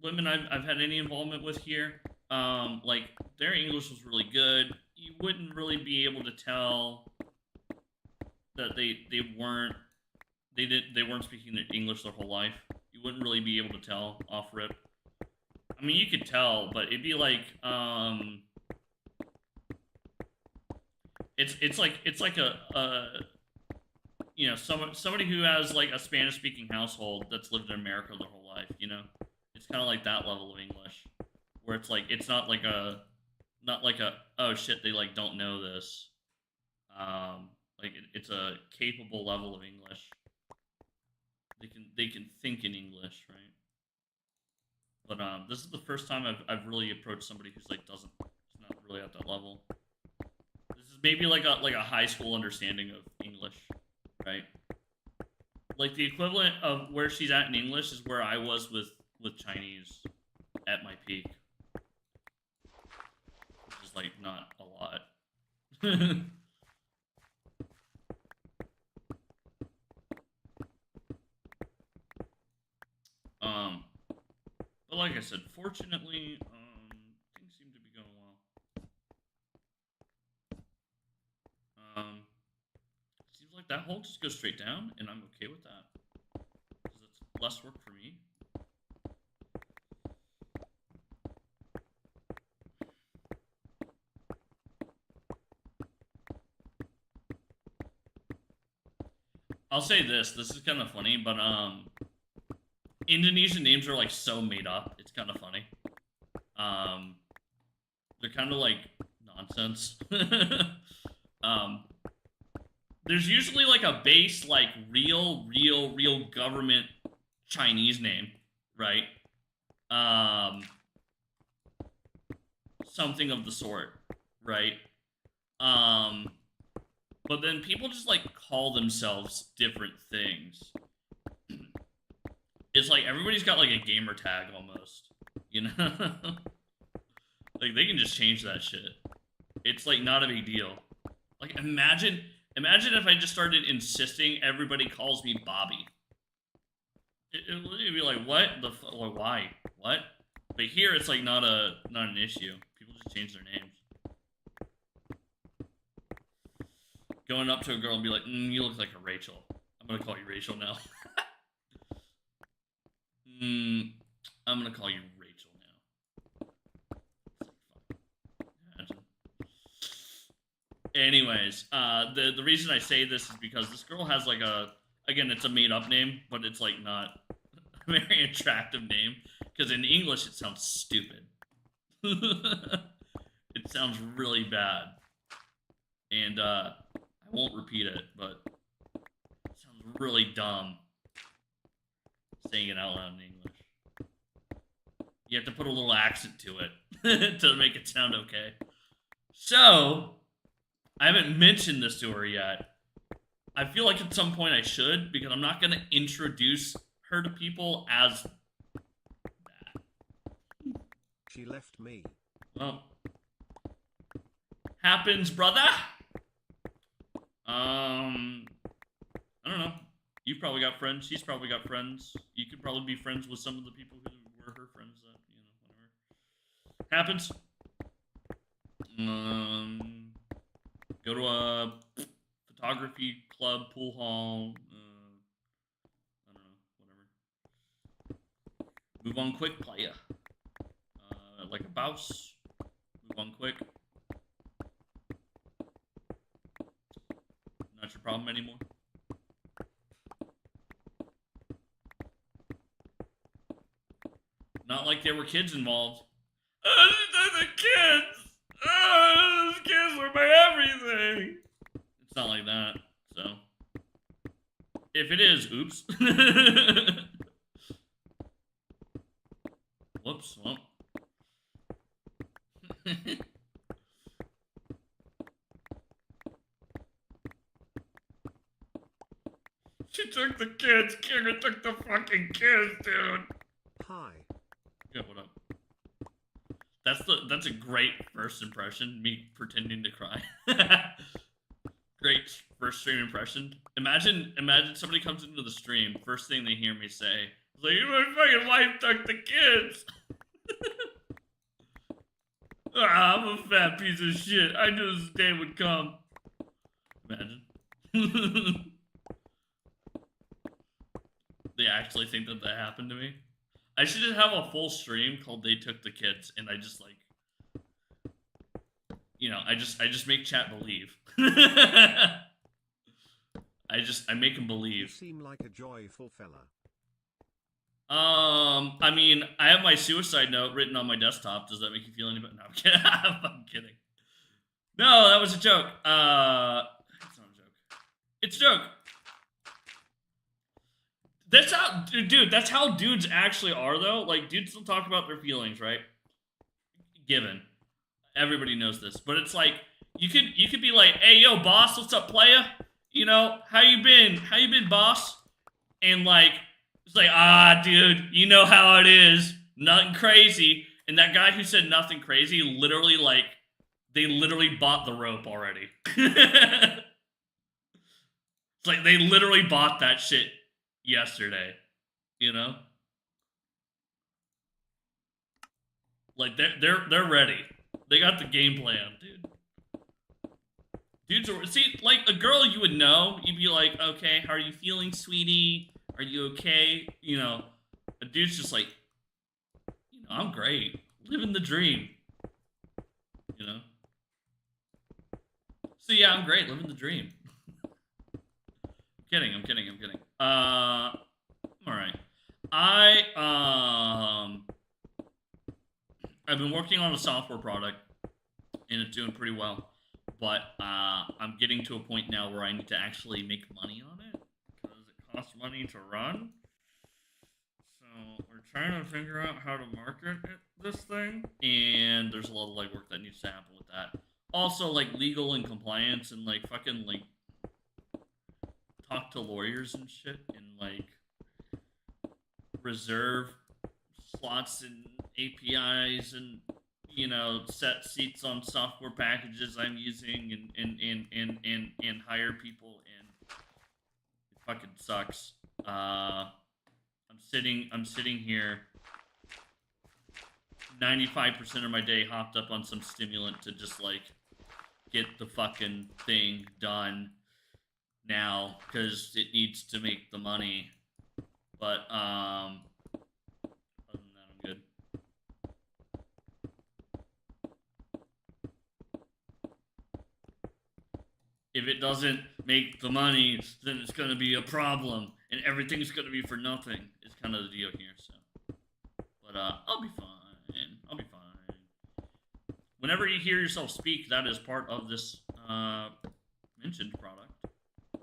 women I've had any involvement with here, like their English was really good. You wouldn't really be able to tell that they weren't speaking English their whole life. You wouldn't really be able to tell off rip. I mean, you could tell, but it'd be like it's like a you know, somebody who has like a Spanish speaking household that's lived in America their whole life, you know? It's kind of like that level of English where it's like it's not like a oh shit, they like don't know this. Like it's a capable level of English. They can think in English, right? But this is the first time I've really approached somebody who's like is not really at that level. This is maybe like a high school understanding of English, right? Like the equivalent of where she's at in English is where I was with Chinese at my peak, which is like not a lot. But like I said, fortunately, things seem to be going well. Seems like that hole just goes straight down, and I'm okay with that because it's less work for me. I'll say this is kind of funny, but Indonesian names are like so made up. It's kind of funny. They're kind of like nonsense. There's usually like a base, like real government Chinese name, right? Something of the sort, right? But then people just like call themselves different things. It's like everybody's got like a gamer tag almost, you know? Like they can just change that shit. It's like not a big deal. Like imagine if I just started insisting everybody calls me Bobby. It'd be like, what the like, why? What? But here it's like not an issue. People just change their names. Going up to a girl and be like, you look like a Rachel. I'm gonna call you Rachel now. I'm gonna call you Rachel now. Imagine. Anyways, the reason I say this is because this girl has like again, it's a made up name, but it's like not a very attractive name. Because in English it sounds stupid. It sounds really bad. And I won't repeat it, but it sounds really dumb saying it out loud in English. You have to put a little accent to it to make it sound okay. So, I haven't mentioned this to her yet. I feel like at some point I should, because I'm not going to introduce her to people as that. She left me. Well, happens, brother. I don't know. You've probably got friends. She's probably got friends. You could probably be friends with some of the people who were her friends. Whatever. Happens. Go to a photography club, pool hall. I don't know. Whatever. Move on quick, playa. Like a bouse. Move on quick. Not your problem anymore. Not like there were kids involved. The kids! Those kids were my everything! It's not like that, so. If it is, oops. Whoops, well. She took the kids. Kira took the fucking kids, dude. Hi. Yeah, what up? That's a great first impression. Me pretending to cry. Great first stream impression. Imagine somebody comes into the stream. First thing they hear me say is like, "My fucking wife took the kids." I'm a fat piece of shit. I knew this day would come. Imagine. They actually think that happened to me. I should just have a full stream called "They Took the Kids," and I just like, I just make chat believe. I make them You believe. seem like a joyful fella. I mean, I have my suicide note written on my desktop. Does that make you feel any better? No, I'm kidding. I'm kidding. No, that was a joke. It's not a joke. It's a joke. That's how, dude, that's how dudes actually are, though. Like, dudes don't talk about their feelings, right? Given. Everybody knows this. But it's like, you could be like, "Hey, yo, boss, what's up, playa? You know, how you been? How you been, boss?" And like, it's like, dude, you know how it is. Nothing crazy. And that guy who said nothing crazy, literally, like, they literally bought the rope already. It's like, they literally bought that shit yesterday, you know? Like, they're ready. They got the game plan, dude. Dudes are, see, like, a girl you would know, you'd be like, "Okay, how are you feeling, sweetie? Are you okay?" You know, a dude's just like, "I'm great. Living the dream." You know? So yeah, I'm great, living the dream. I'm kidding. Alright. I've been working on a software product, and it's doing pretty well. But I'm getting to a point now where I need to actually make money on it, because it costs money to run. So we're trying to figure out how to market this thing, and there's a lot of legwork that needs to happen with that. Also, like, legal and compliance, and like fucking like talk to lawyers and shit, and like reserve slots and APIs, and set seats on software packages I'm using, and hire people, and it fucking sucks. I'm I'm sitting here 95% of my day hopped up on some stimulant to just like get the fucking thing done now because it needs to make the money. But other than that, I'm good. If it doesn't make the money, then it's gonna be a problem, and everything's gonna be for nothing. It's kind of the deal here. So, but I'll be fine. I'll be fine. Whenever you hear yourself speak, that is part of this mentioned product. If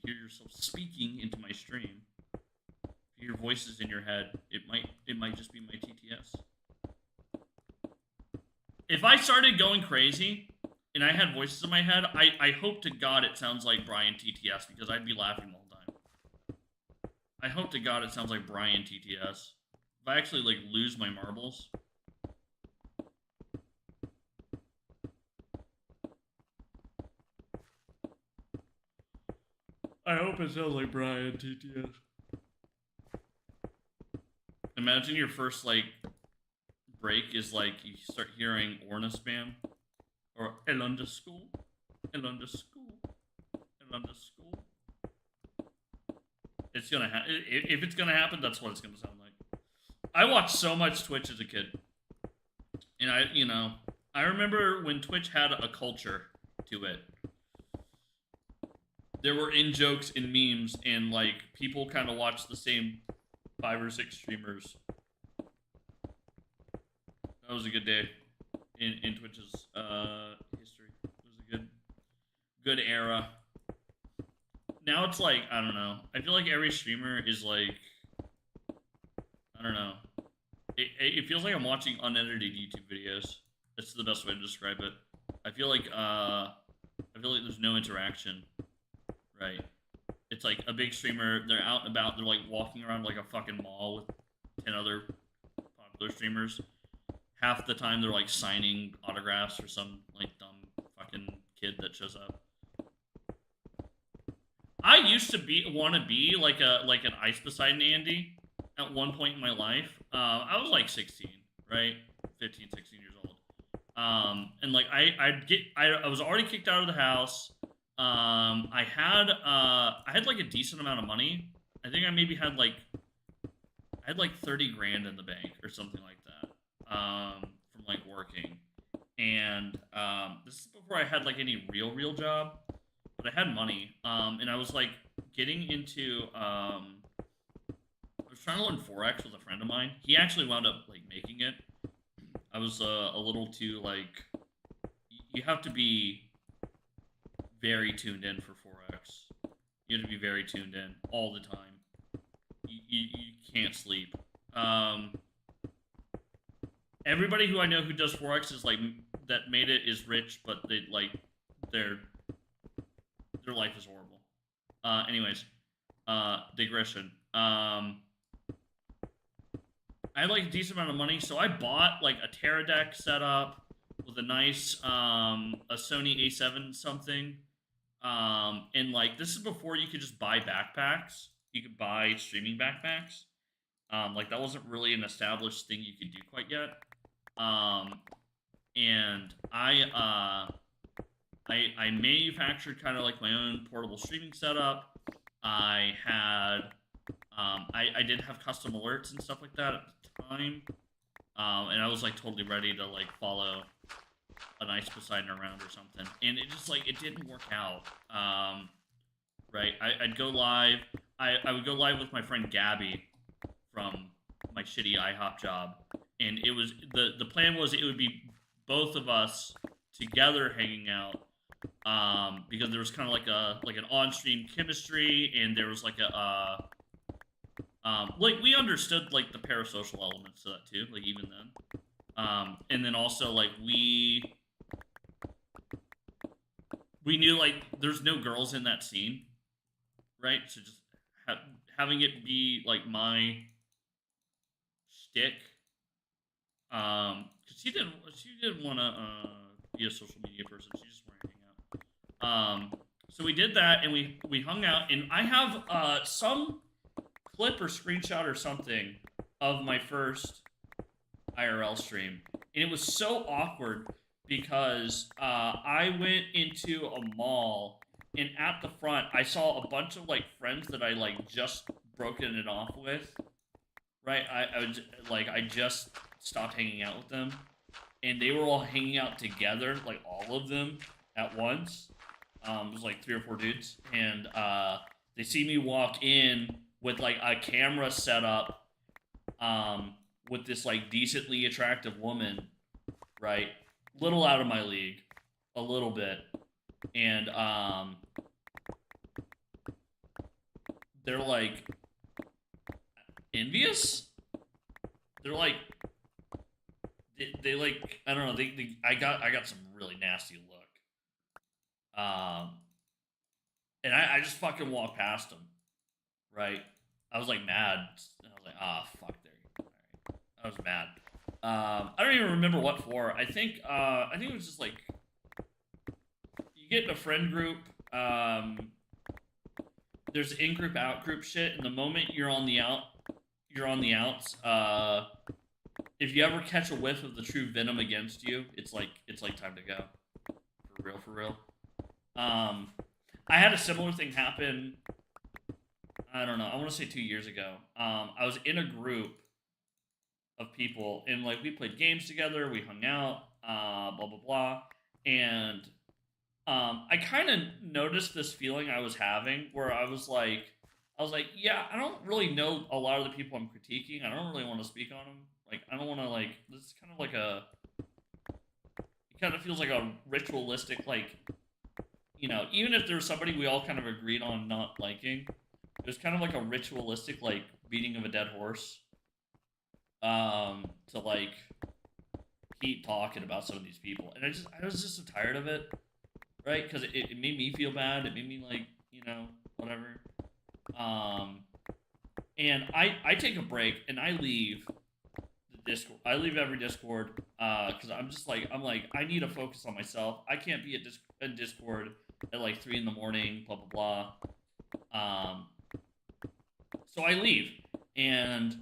you hear yourself speaking into my stream, if you hear voices in your head, it might just be my TTS. If I started going crazy and I had voices in my head, I hope to God it sounds like Brian TTS because I'd be laughing the whole time. I hope to God it sounds like Brian TTS. If I actually like lose my marbles. I hope it sounds like Brian TTS. Imagine your first like break is like you start hearing Orna spam or Elunda school, Elunda school, Elunda school. It's gonna happen. If it's gonna happen, that's what it's gonna sound like. I watched so much Twitch as a kid, and I remember when Twitch had a culture to it. There were in-jokes and memes, and, like, people kind of watched the same 5 or 6 streamers. That was a good day in Twitch's history. It was a good era. Now it's like, I don't know. I feel like every streamer is like, I don't know. It feels like I'm watching unedited YouTube videos. That's the best way to describe it. I feel like there's no interaction. Right. It's like a big streamer, they're out and about, they're like walking around like a fucking mall with 10 other popular streamers. Half the time they're like signing autographs for some like dumb fucking kid that shows up. I used to want to be like an Ice Poseidon Andy at one point in my life. I was like 16, right? 15, 16 years old. And like I was already kicked out of the house. I had like a decent amount of money. I think I maybe had like 30 grand in the bank or something like that. From like working. And this is before I had like any real job, but I had money. And I was like getting into I was trying to learn Forex with a friend of mine. He actually wound up like making it. I was a little too like, you have to be very tuned in for Forex. You have to be very tuned in all the time. You can't sleep. Everybody who I know who does Forex is like that made it is rich, but they like their life is horrible. Anyways, digression. I had like a decent amount of money, so I bought like a Terra deck setup with a nice a Sony A7 something. And like this is before you could just buy backpacks. You could buy streaming backpacks. Like that wasn't really an established thing you could do quite yet. And I manufactured kind of like my own portable streaming setup. I had I did have custom alerts and stuff like that at the time. And I was like totally ready to like follow a nice Poseidon around or something, and it just like it didn't work out. Right, I'd go live. I would go live with my friend Gabby from my shitty IHOP job, and it was the plan was it would be both of us together hanging out, because there was kind of like an on-stream chemistry, and there was like a like we understood like the parasocial elements to that too, like even then, and then also like we knew like there's no girls in that scene, right? So just having it be like my shtick, because she didn't want to be a social media person. She just wanted to hang out. So we did that, and we hung out, and I have some clip or screenshot or something of my first IRL stream, and it was so awkward because I went into a mall, and at the front I saw a bunch of like friends that I like just broken it off with. Right, I was like I just stopped hanging out with them, and they were all hanging out together, like all of them at once. It was like 3 or 4 dudes, and they see me walk in with like a camera set up, with this like decently attractive woman, right? Little out of my league, a little bit, and they're like envious. They're like they like I don't know. I got some really nasty look. And I just fucking walked past them, right? I was like mad. I was like, ah, fuck, there you go. All right. I was mad. I don't even remember what for. I think it was just like you get in a friend group. There's in group, out group shit, and the moment you're on the outs. If you ever catch a whiff of the true venom against you, it's like time to go. For real. I had a similar thing happen. I don't know. I want to say 2 years ago. I was in a group of people, and like we played games together, we hung out, blah blah blah, and I kind of noticed this feeling I was having where I was like, yeah, I don't really know a lot of the people I'm critiquing. I don't really want to speak on them. Like, I don't want to like. This is kind of like a. It kind of feels like a ritualistic, like, you know, even if there's somebody we all kind of agreed on not liking, it was kind of like a ritualistic, like, beating of a dead horse. To like keep talking about some of these people, and I was just so tired of it, right? Because it made me feel bad. It made me like, you know, whatever. And I take a break and I leave the Discord. I leave every Discord because I'm like I need to focus on myself. I can't be in Discord at like 3 in the morning. Blah blah blah. So I leave, and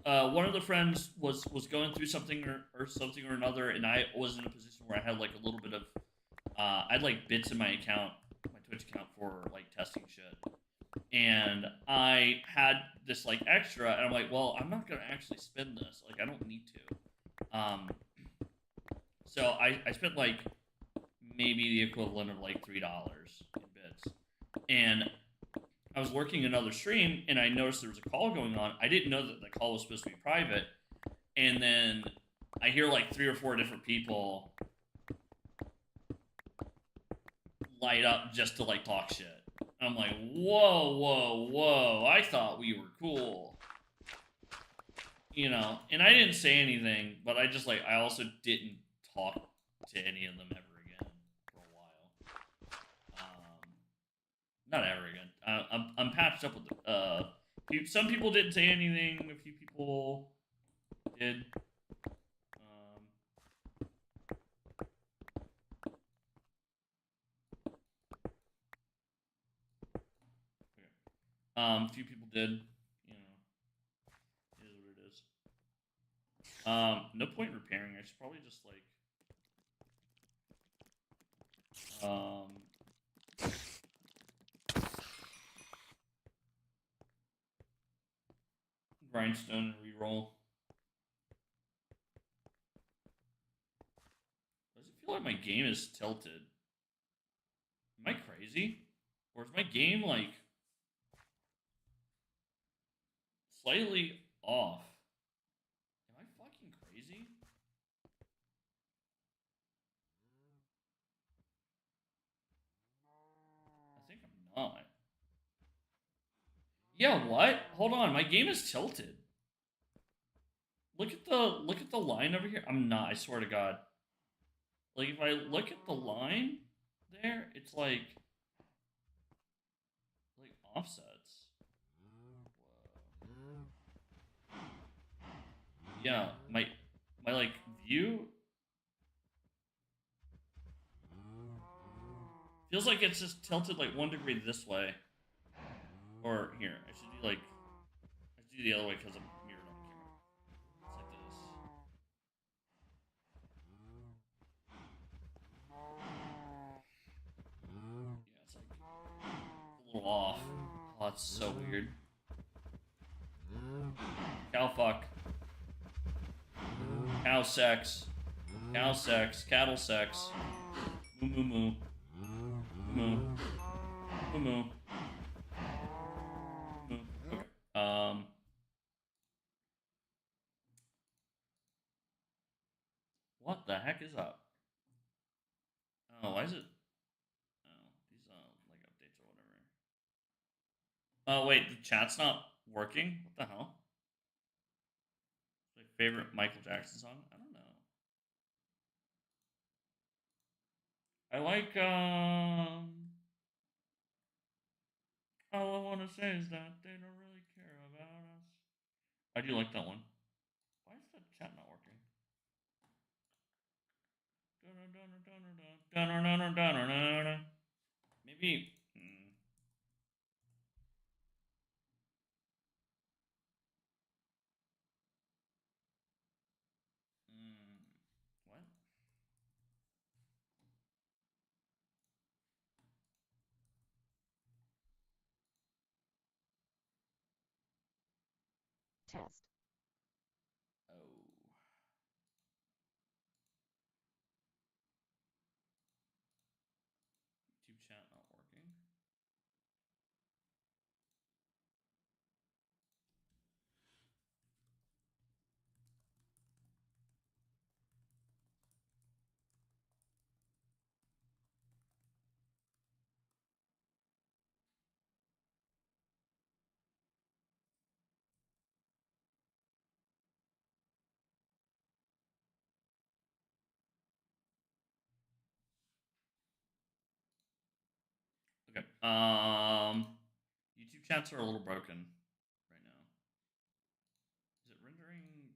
one of the friends was going through something or something or another, and I was in a position where I had like a little bit of I had like bits in my account, my Twitch account, for like testing shit, and I had this like extra, and I'm like, well, I'm not gonna actually spend this, like I don't need to. So I spent like maybe the equivalent of like $3 in bits, and I was working another stream, and I noticed there was a call going on. I didn't know that the call was supposed to be private, and then I hear like 3 or 4 different people light up just to like talk shit. I'm like, whoa, I thought we were cool. You know, and I didn't say anything, but I just like, I also didn't talk to any of them ever again for a while. Not ever again. I'm patched up with some people didn't say anything, a few people did. A few people did, you know, it is what it is. No point in repairing. I should probably just like, grindstone and reroll. Does it feel like my game is tilted? Am I crazy? Or is my game like slightly off? Am I fucking crazy? I think I'm not. Yeah, what? Hold on, my game is tilted. Look at the line over here. I'm not, I swear to God. Like if I look at the line there, it's like offsets. Whoa. Yeah, my like view feels like it's just tilted like 1 degree this way. Or here, I should do like I should do the other way because I'm mirrored on camera. It's like this. Yeah, it's like a little off. Oh, that's so weird. Cow fuck. Cow sex. Cow sex. Cattle sex. Moo moo moo. Moo. Moo moo. Moo. Okay. What the heck is up? Oh, why is it? Oh, these like updates or whatever. Oh wait, the chat's not working. What the hell? My favorite Michael Jackson song? I don't know. I like all I wanna say is that they don't really care about us. I do like that one. Why is the chat not working? Maybe. What? Test. Oh. YouTube chat not working. Okay. YouTube chats are a little broken right now. Is it rendering here?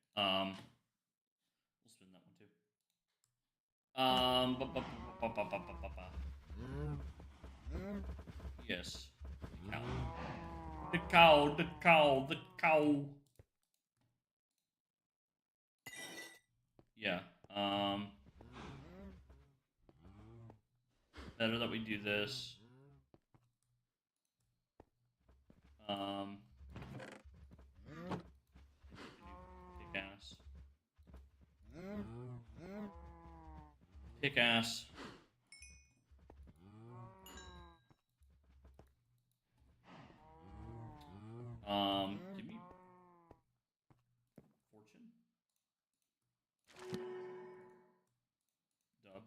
Um, okay. We'll spin that one too. Yes. Cow. The cow. The cow. The cow. Yeah. Better that we do this. Um. Kick ass. Kick ass. Give me fortune. Dub.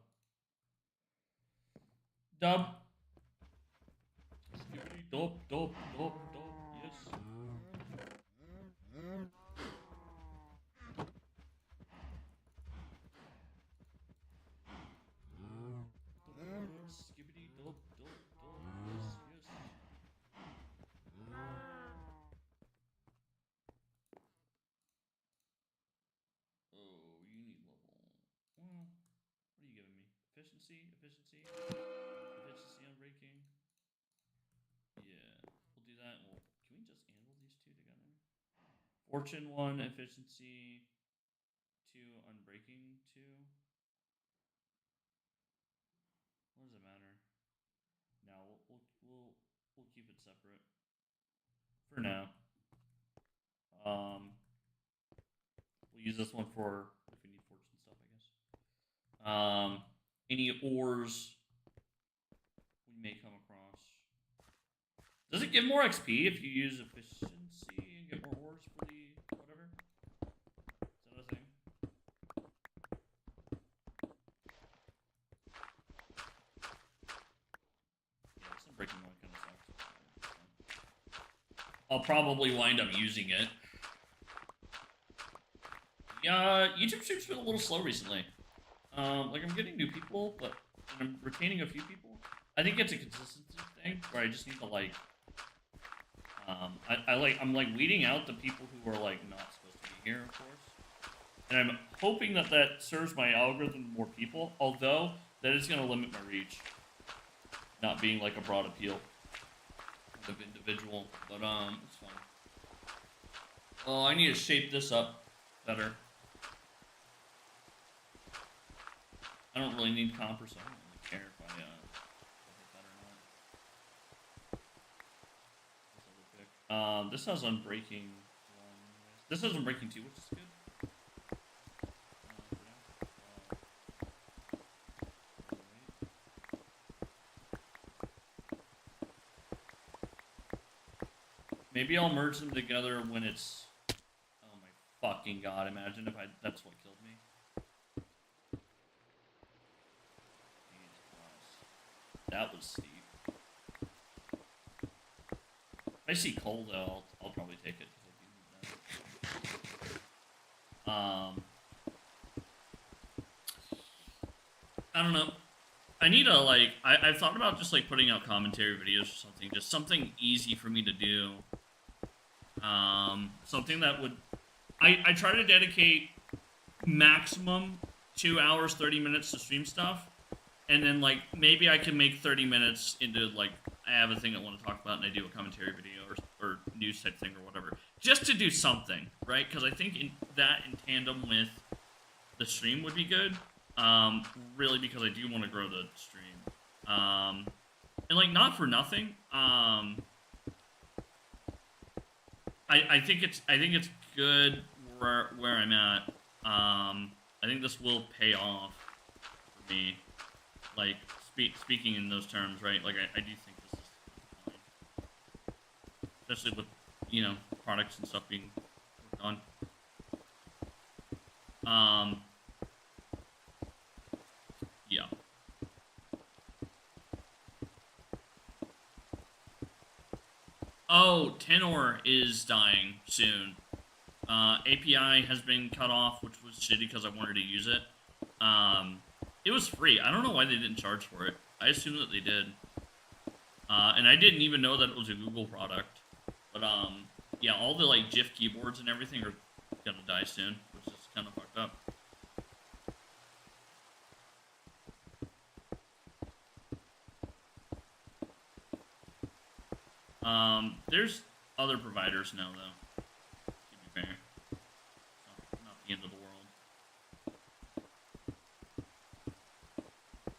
Dub. Skibbity dub, dub, dub, dub. Yes. Skibbity dub, Efficiency on breaking. Yeah, we'll do that. Well, can we just handle these two together? Fortune 1, efficiency 2, unbreaking 2. What does it matter? No, we'll keep it separate for now. We'll use this one for if we need fortune stuff, I guess. Any ores we may come across. Does it give more XP if you use efficiency and get more ores for the whatever? Is that a thing? Yeah, this unbreaking one kind of sucks. I'll probably wind up using it. Yeah, YouTube stream's been a little slow recently. Like I'm getting new people, but I'm retaining a few people. I think it's a consistency thing where I just need to like, I'm like weeding out the people who are like not supposed to be here, of course. And I'm hoping that that serves my algorithm more people. Although that is going to limit my reach, not being like a broad appeal of individual. But it's fine. Oh, I need to shape this up better. I don't really need comp, so I don't really care if I hit that or not. This has unbreaking 1. This has unbreaking 2, which is good. Maybe I'll merge them together when it's. Oh my fucking god! Imagine if that's what killed me. That was steep. If I see coal though, I'll probably take it. I don't know. I need to like. I've thought about just like putting out commentary videos or something. Just something easy for me to do. Something that would. I try to dedicate maximum 2 hours 30 minutes to stream stuff. And then, like, maybe I can make 30 minutes into, like, I have a thing I want to talk about, and I do a commentary video or news type thing or whatever. Just to do something, right? Because I think in tandem with the stream would be good. Really, because I do want to grow the stream. And, like, not for nothing. I think it's good where I'm at. I think this will pay off for me. Like, speaking in those terms, right? Like, I do think this is fine. Especially with, you know, products and stuff being worked on. Yeah. Oh, Tenor is dying soon. API has been cut off, which was shitty because I wanted to use it. It was free. I don't know why they didn't charge for it. I assume that they did. And I didn't even know that it was a Google product. But, yeah, all the, like, GIF keyboards and everything are gonna die soon, which is kind of fucked up. There's other providers now, though. To be fair. So, not the end of the world.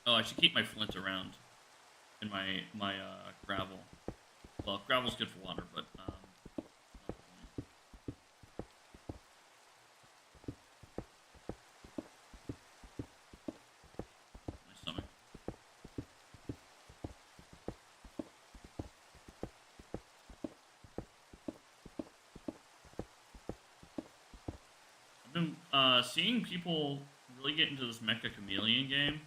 Oh, I should keep my flint around in my gravel. Well, gravel's good for water, but not the point. My stomach. I've been seeing people really get into this Mecha Chameleon game.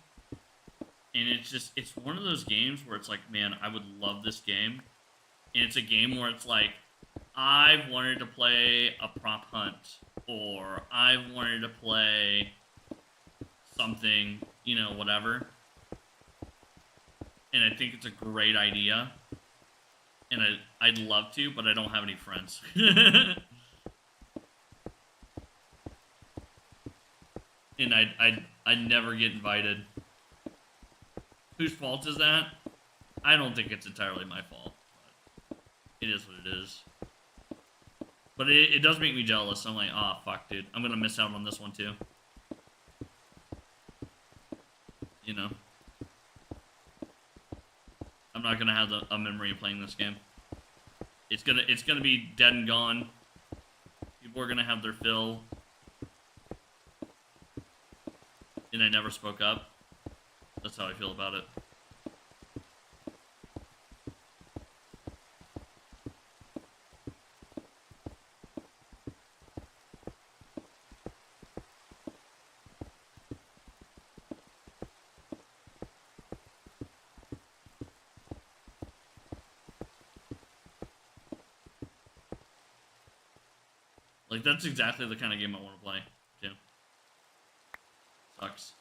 And it's one of those games where it's like, man, I would love this game. And it's a game where it's like, I've wanted to play a prop hunt. Or I've wanted to play something, you know, whatever. And I think it's a great idea. And I'd love to, but I don't have any friends. And I'd never get invited. Whose fault is that? I don't think it's entirely my fault. But it is what it is. But it does make me jealous. I'm like, oh, fuck, dude. I'm going to miss out on this one, too. You know? I'm not going to have a memory of playing this game. It's gonna be dead and gone. People are going to have their fill. And I never spoke up. That's how I feel about it. Like, that's exactly the kind of game I want to play, too. Sucks.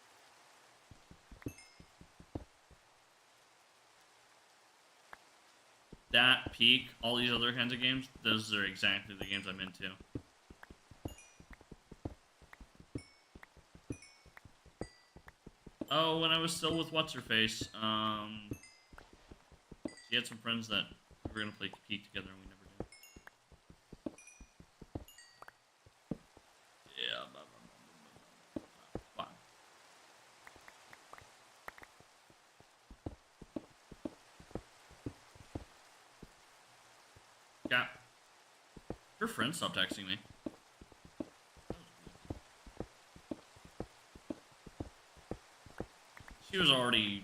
That, Peak, all these other kinds of games, those are exactly the games I'm into. Oh, when I was still with What's-Her-Face, she had some friends that we were going to play Peak together and we never did. Yeah, fine. Yeah. Her friend stopped texting me. She was already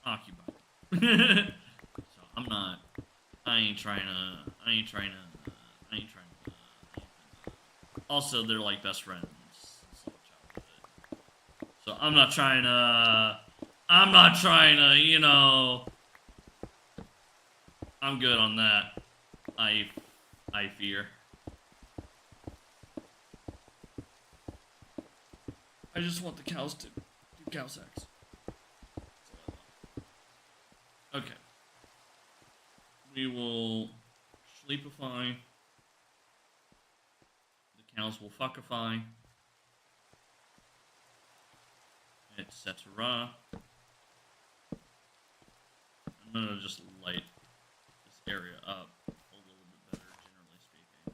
occupied. So I ain't trying to. Also, they're like best friends. So I'm not trying to, you know. I'm good on that. I fear. I just want the cows to do cow sex. Okay. We will sleepify. The cows will fuckify. Etc. I'm gonna just light this area up a little bit better, generally speaking.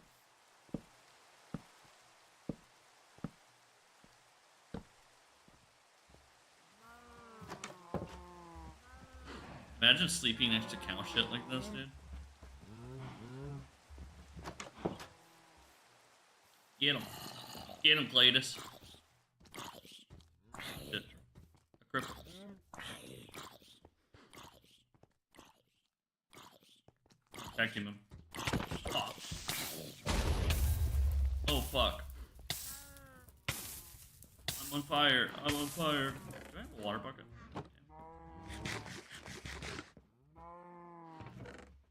Imagine sleeping next to cow shit like this, dude. Get him. Get him, Cletus. Shit. A cripple. Vacuum him. Oh. Oh, fuck. I'm on fire. I'm on fire. Do I have a water bucket?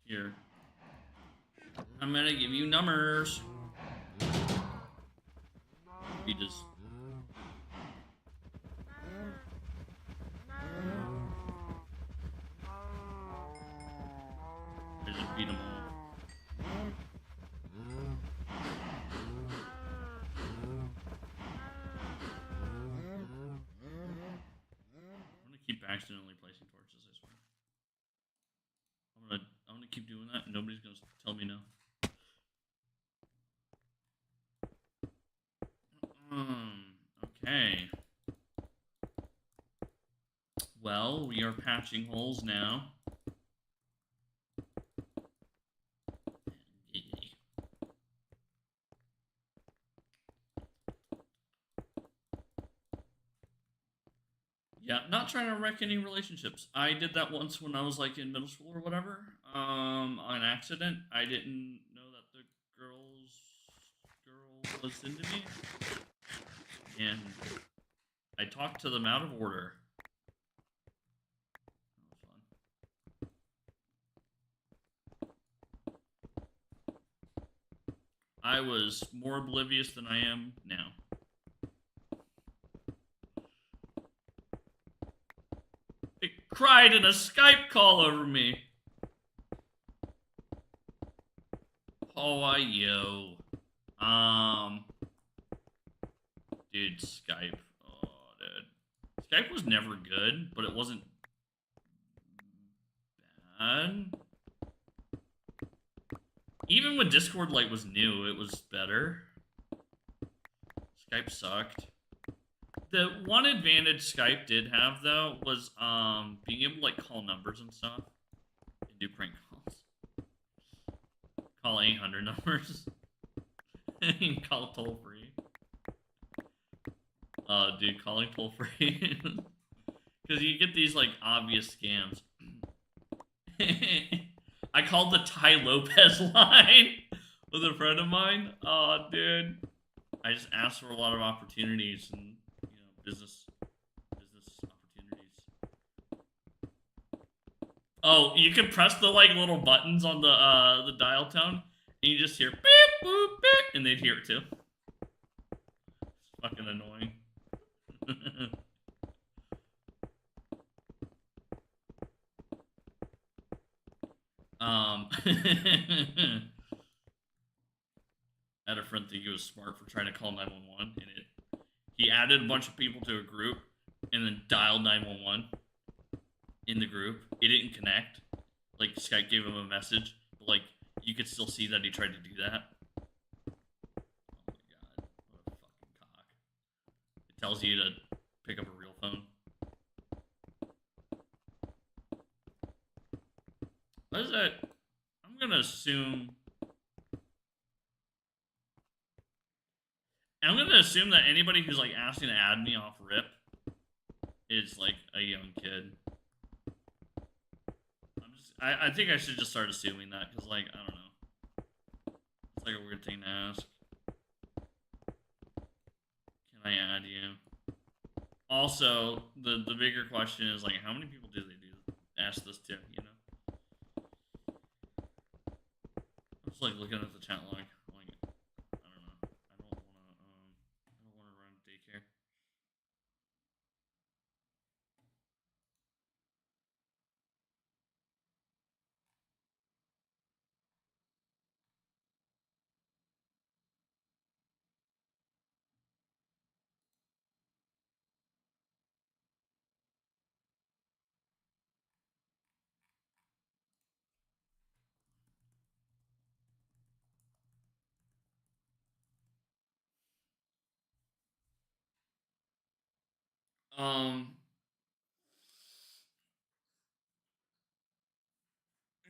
Here. I'm gonna give you numbers. He just. I just beat him all. I'm gonna keep accidentally placing torches, I swear. I'm gonna keep doing that. Nobody's gonna tell me no. Okay. Well, we are patching holes now. Yeah, not trying to wreck any relationships. I did that once when I was like in middle school or whatever. On accident. I didn't know that the girl was into me. And I talked to them out of order. That was fun. I was more oblivious than I am now. It cried in a Skype call over me. Oh, yo. Dude, Skype. Oh, dude. Skype was never good, but it wasn't bad. Even when Discord like was new, it was better. Skype sucked. The one advantage Skype did have though was being able to like call numbers and stuff and do prank calls. Call 800 numbers. And call toll free. Dude, calling toll free. Because you get these like obvious scams. I called the Ty Lopez line with a friend of mine. Oh, dude. I just asked for a lot of opportunities and business opportunities. Oh, you can press the like little buttons on the dial tone, and you just hear beep boop beep, and they'd hear it too. It's fucking annoying. I had a friend think he was smart for trying to call 911, and he added a bunch of people to a group, and then dialed 911 in the group. It didn't connect. Like Skype gave him a message, but like you could still see that he tried to do that. Oh my god, what a fucking cock! It tells you to pick up a real phone. What is that? I'm gonna assume that anybody who's like asking to add me off rip is like a young kid. I think I should just start assuming that, because like I don't know, it's like a weird thing to ask. Can I add you? Also, the bigger question is like, how many people do they ask this to? You know, I'm just like looking at the chat log. Like, I don't know. I don't want to run daycare.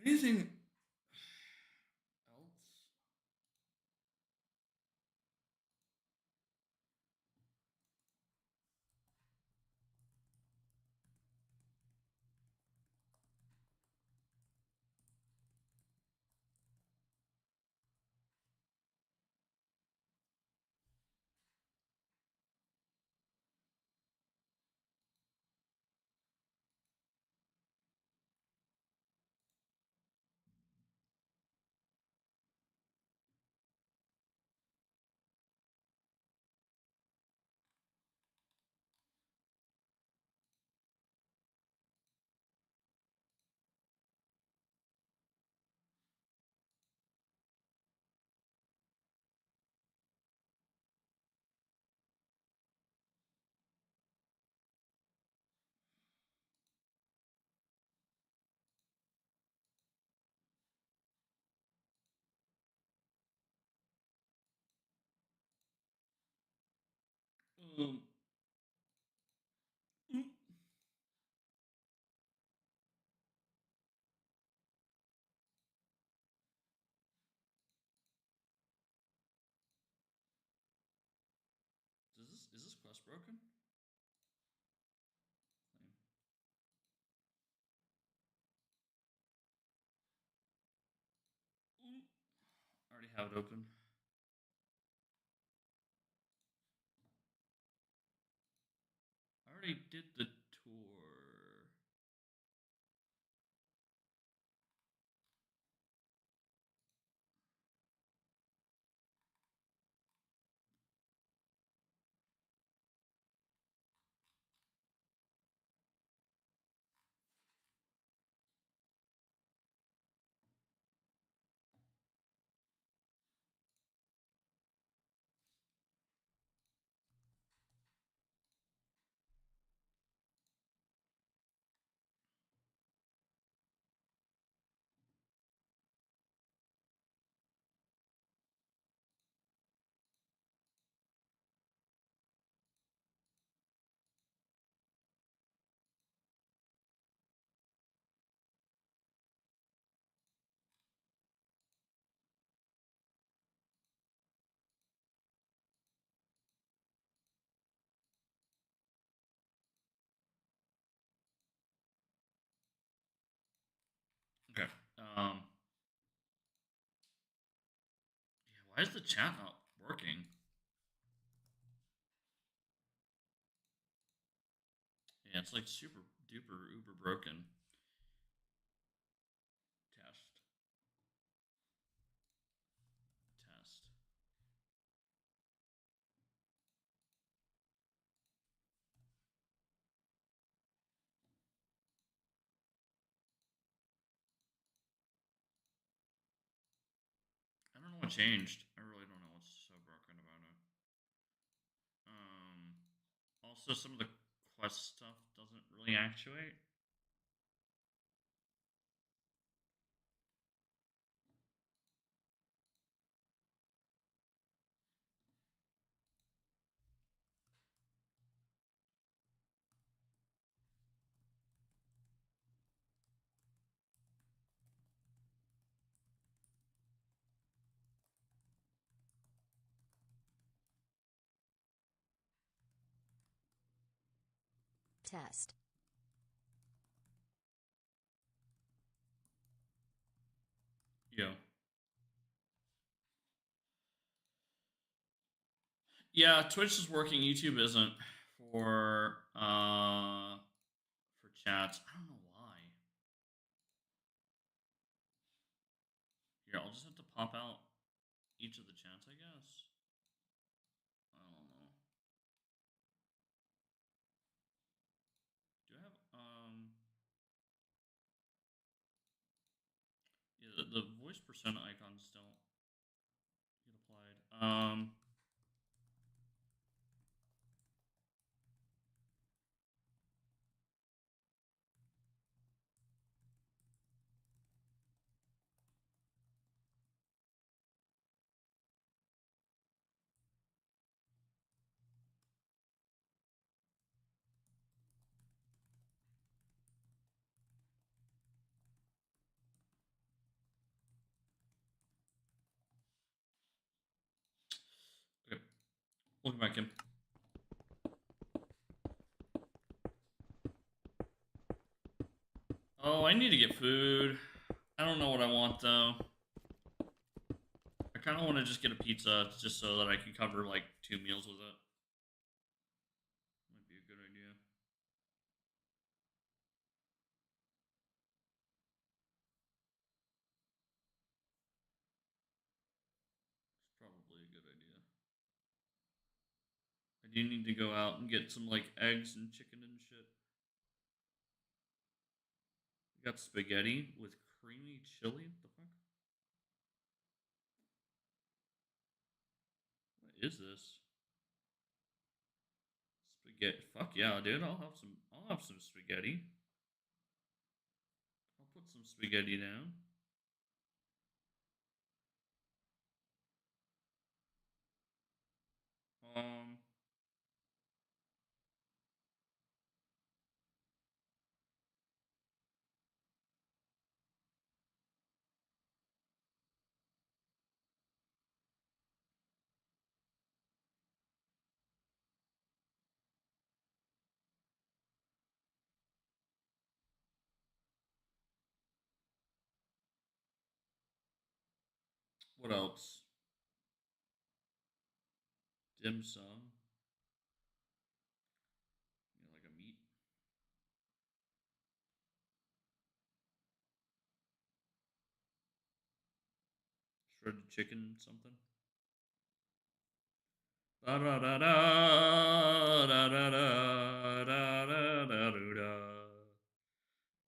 Anything else? Um, mm, is this quest broken? I already have it open. I already did the tour. Yeah, why is the chat not working? Yeah, it's like super duper uber broken. Test. Test. I don't know what changed. I really don't know what's so broken about it. Also, some of the quest stuff doesn't really actuate. Test. Yo. Yeah, Twitch is working. YouTube isn't for chats. I don't know why. Here, I'll just have to pop out each of the chats, I guess. I don't know. Do I have yeah, the voice persona icons don't get applied. Okay. Welcome back in. Oh, I need to get food. I don't know what I want though. I kind of want to just get a pizza just so that I can cover like 2 meals with it. Might be a good idea. It's probably a good idea. I do need to go out and get some like eggs and chicken and shit. We got spaghetti with creamy chili. What the fuck? What is this? Spaghetti. Fuck yeah, dude. I'll have some. I'll have some spaghetti. I'll put some spaghetti down. Um. What else? Dim sum. Like a meat. Shredded chicken. Something. Da da da da da da da da da da da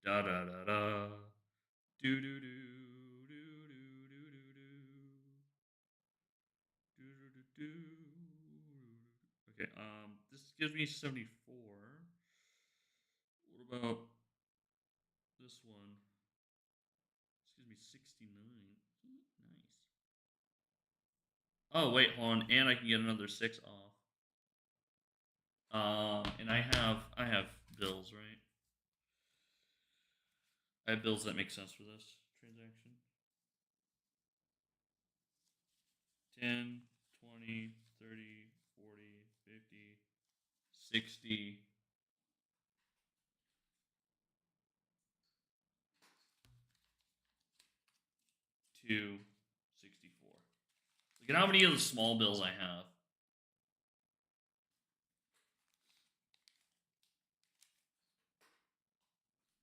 da da da da do do do do do do do do do do. Okay, this gives me 74. What about this one? This gives me 69. Nice. Oh wait, hold on, and I can get another 6 off. And I have bills, right? I have bills that make sense for this transaction. 10, 20, 30, 40, 50, 60. to 64. Look at how many of the small bills I have.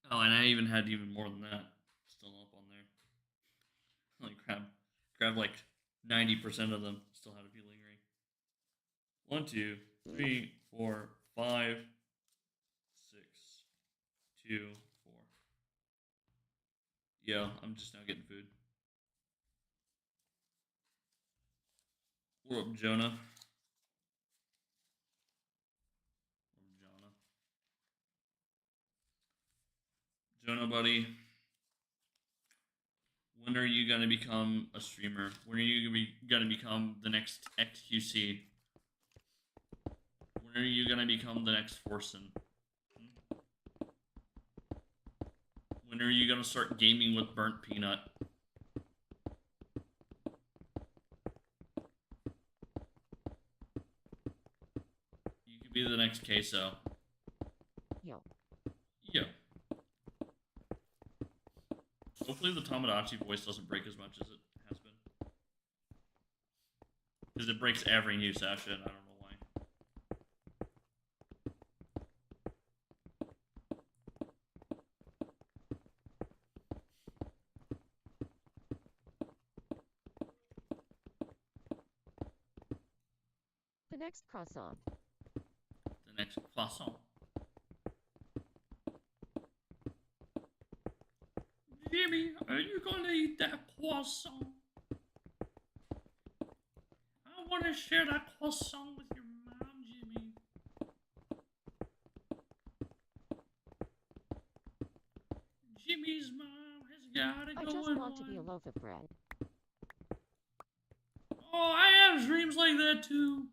Oh, and I even had even more than that still up on there. Like grab like 90% of them. Still had a few lingering. 1, 2, 3, 4, 5, 6, 2, 4. Yeah, I'm just now getting food. What up, Jonah? Jonah, buddy. When are you gonna become a streamer? When are you gonna become the next XQC? When are you gonna become the next Forsen? When are you gonna start gaming with Burnt Peanut? You could be the next queso. Yo. Yeah. Hopefully the Tamagotchi voice doesn't break as much as it has been. Because it breaks every new session, I don't know why. The next croissant. The next croissant. Jimmy, are you gonna eat that croissant? I want to share that croissant with your mom, Jimmy. Jimmy's mom has got it I going just want to on. be a loaf of bread. Oh, I have dreams like that too.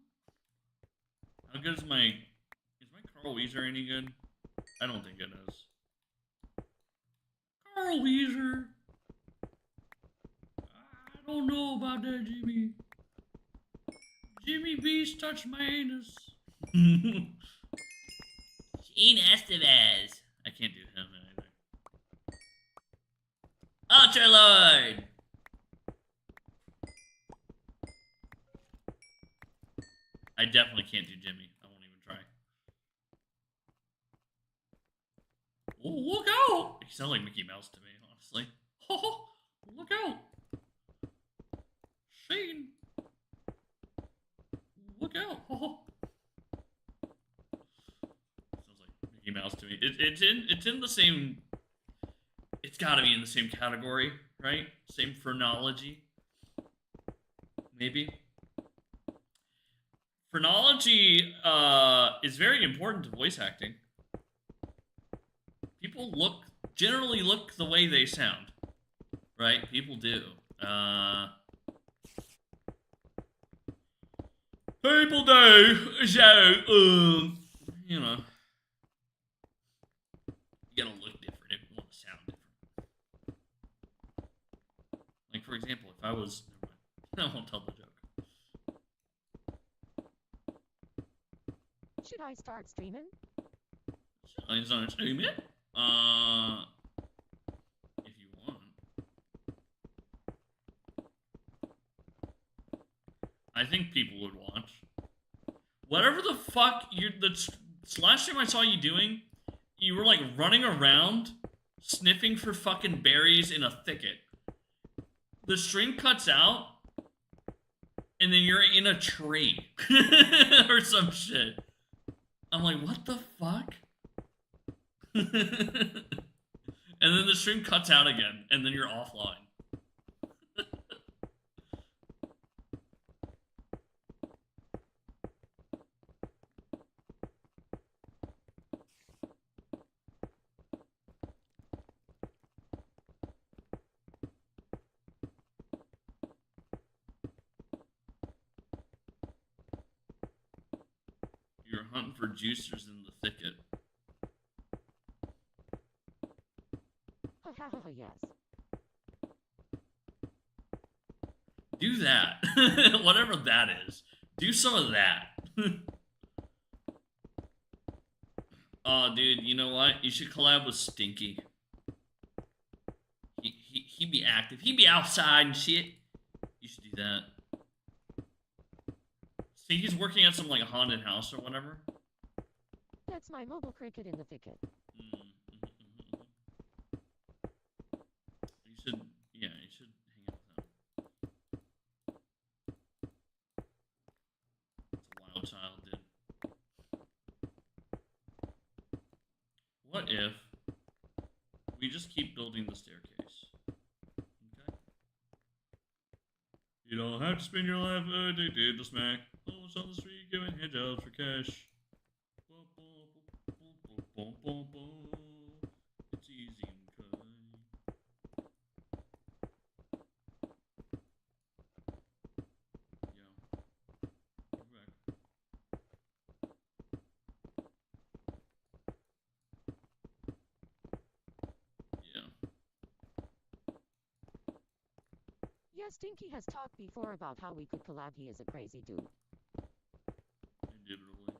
How good is my Carl Weezer any good? I don't think it is. Carl Weezer. I don't know about that, Jimmy. Jimmy Beast touched my anus. Shane Estevez. I can't do him either. Ultra Lord. I definitely can't do Jimmy. I won't even try. Oh, look out! He sounds like Mickey Mouse to me, honestly. Oh, look out! Shane! Look out! Oh. Sounds like Mickey Mouse to me. It's in the same. It's got to be in the same category, right? Same phrenology. Maybe. Phrenology is very important to voice acting. People generally look the way they sound, right? People do. People do. So, you know, you gotta look different if you want to sound different. Like, for example, if I was, never mind. I won't tell the joke. Should I start streaming? I start streaming? If you want. I think people would watch. Whatever the fuck the last time I saw you doing, you were like running around, sniffing for fucking berries in a thicket. The stream cuts out, and then you're in a tree. Or some shit. I'm like, what the fuck? And then the stream cuts out again, and then you're offline. You're hunting for juicers in the thicket. Yes. Do that. Whatever that is. Do some of that. Oh, dude, you know what? You should collab with Stinky. He'd be active. He'd be outside and shit. You should do that. See, he's working at some like haunted house or whatever. That's my mobile cricket in the thicket. You should, yeah, you should hang out with him. It's a wild child, dude. What if we just keep building the staircase? Okay. You don't have to spend your life addicted to smack. Almost on the street giving handjobs for cash. It's easy and kind. Yeah. We're back. Yeah. Yeah, Stinky has talked before about how we could collab. He is a crazy dude. Indubitably.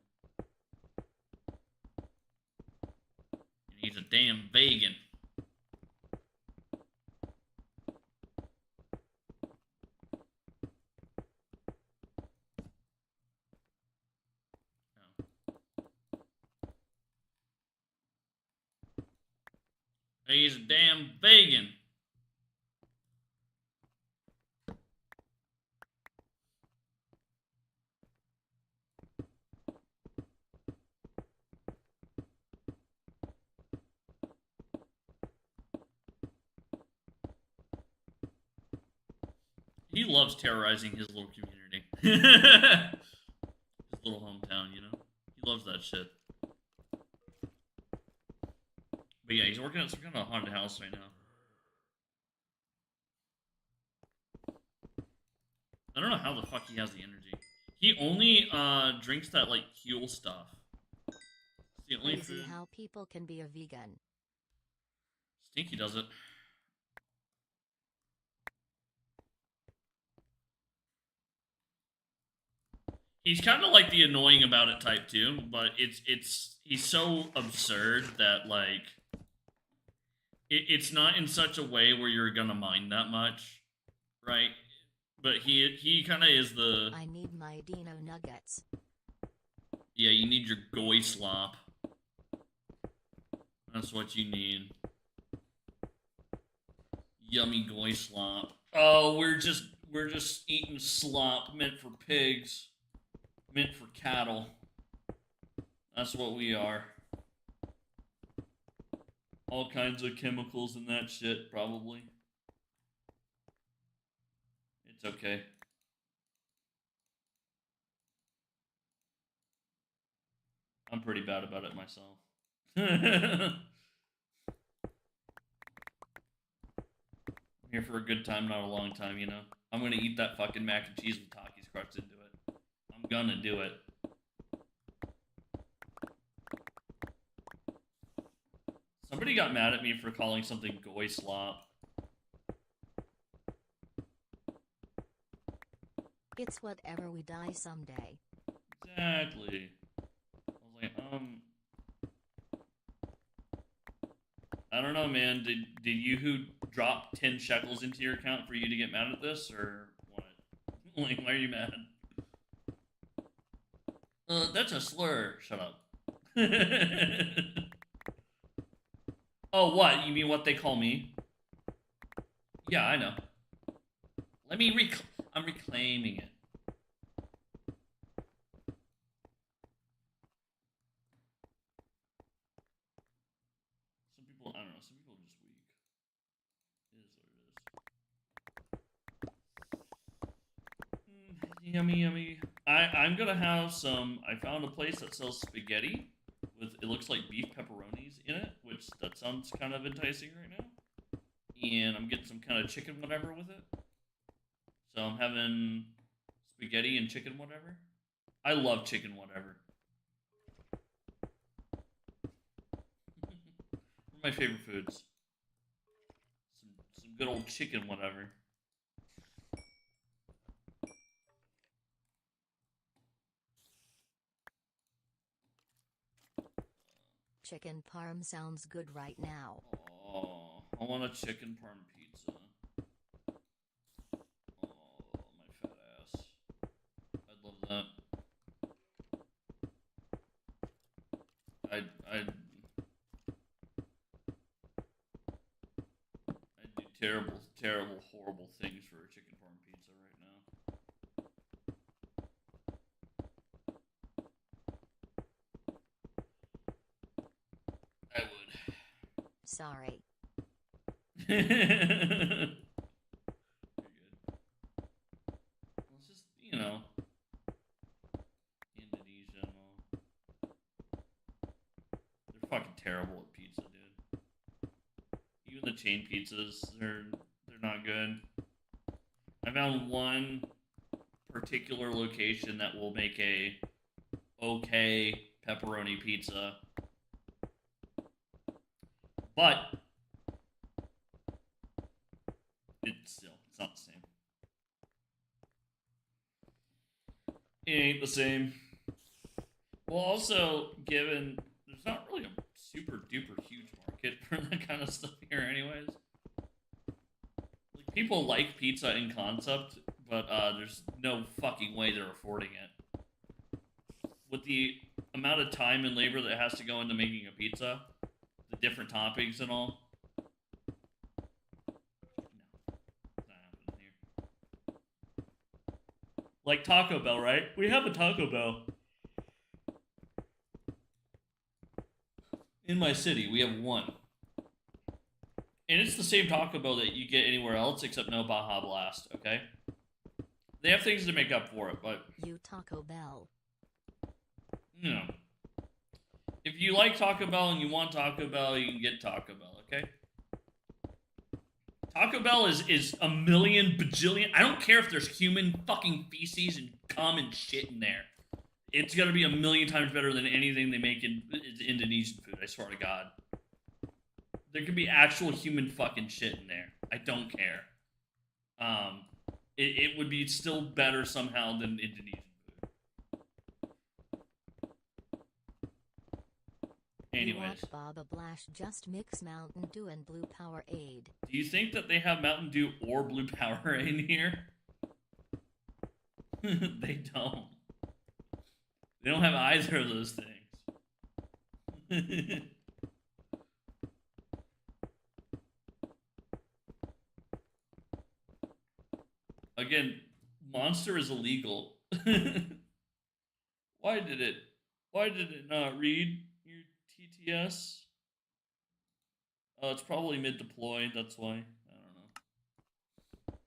And he's a damn vegan. He's a damn vegan. He loves terrorizing his little community. His little hometown, you know? He loves that shit. But yeah, he's working at some kind of haunted house right now. I don't know how the fuck he has the energy. He only drinks that like Huel stuff. It's the only Crazy food. how people can be a vegan. Stinky does it. He's kind of like the annoying about it type too, but he's so absurd that like it's not in such a way where you're gonna mind that much, right? But he kind of is the I need my Dino nuggets. yeah. You need your goy slop. That's what you need. Yummy goy slop. Oh, we're just eating slop meant for pigs. Meant for cattle. That's what we are. All kinds of chemicals and that shit, probably. It's okay. I'm pretty bad about it myself. I'm here for a good time, not a long time, you know? I'm gonna eat that fucking mac and cheese with Takis crushed into it. I'm gonna do it. Somebody got mad at me for calling something goy slop. It's whatever, we die someday. Exactly. I was like, I don't know, man. Did you who drop 10 shekels into your account for you to get mad at this, or what? Like, why are you mad? That's a slur. Shut up. Oh, what? You mean what they call me? Yeah, I know. Let me I'm reclaiming it. Some people, I don't know, some people are just weak. It is what it is. Yummy, yummy. I'm gonna have some, I found a place that sells spaghetti with, it looks like beef pepperonis in it, which that sounds kind of enticing right now. And I'm getting some kind of chicken whatever with it. So I'm having spaghetti and chicken whatever. I love chicken whatever. One of my favorite foods. Some good old chicken whatever. Chicken parm sounds good right now. Oh, I want a chicken parm pizza. that. I do terrible, terrible, horrible things for a chicken parm pizza right now. I Sorry. would. You're good. Well, it's just, Indonesia and all. They're fucking terrible at pizza, dude. Even the chain pizzas, they're not good. I found one particular location that will make a okay pepperoni pizza, but it's not the same. It ain't the same. Well, also, given there's not really a super duper huge market for that kind of stuff here, anyways. Like, people like pizza in concept, but there's no fucking way they're affording it. With the amount of time and labor that has to go into making a pizza, the different toppings and all. No, it's not happening here. Like Taco Bell, right? We have a Taco Bell. In my city, we have one. And it's the same Taco Bell that you get anywhere else except no Baja Blast, okay? They have things to make up for it, but... You Taco Bell. If you like Taco Bell and you want Taco Bell, you can get Taco Bell, okay? Taco Bell is a million bajillion... I don't care if there's human fucking feces and cum and shit in there. It's gonna be a million times better than anything they make in Indonesian food, I swear to God. There could be actual human fucking shit in there. I don't care. It would be still better somehow than Indonesian food. Anyways. You watch Baba Blash just mix Mountain Dew and Blue Powerade. Do you think that they have Mountain Dew or Blue Powerade in here? They don't. They don't have either of those things. Again, Monster is illegal. Why did it not read your TTS? Oh, it's probably mid-deploy, that's why.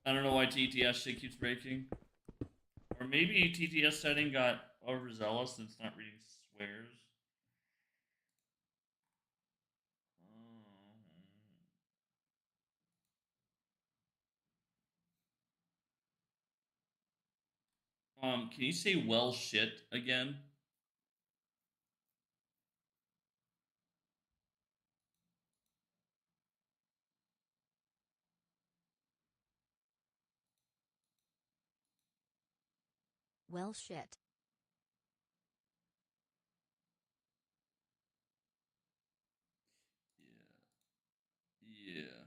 I don't know why TTS shit keeps breaking. Or maybe TTS setting got overzealous and it's not reading swears. Can you say well shit again? Well shit. Yeah.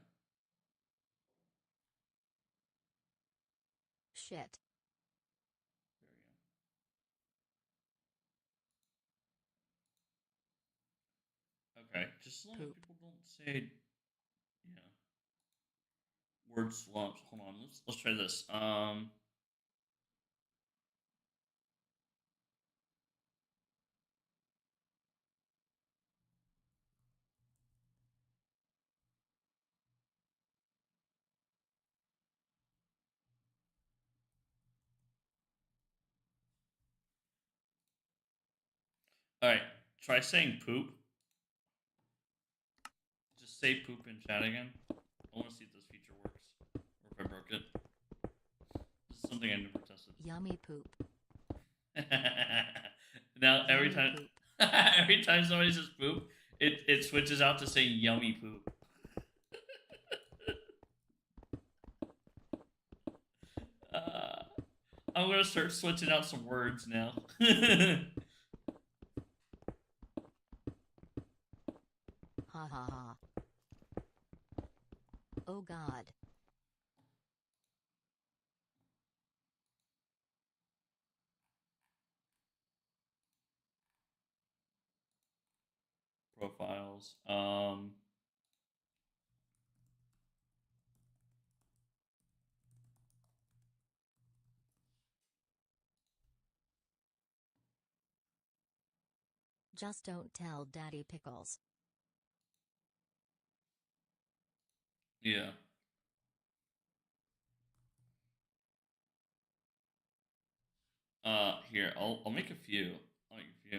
Shit. Okay, just as long as Poop. people don't say, word slumps. Hold on, let's try this. All right, try saying poop. Just say poop in chat again. I want to see if this feature works, or if I broke it. This is something I never tested. Yummy poop. Now every Yummy time, poop. every time somebody says poop, it switches out to saying yummy poop. I'm gonna start switching out some words now. Ha ha ha. Oh god. profiles. Just don't tell Daddy Pickles. Yeah. Here, I'll make a few. I'll make a few.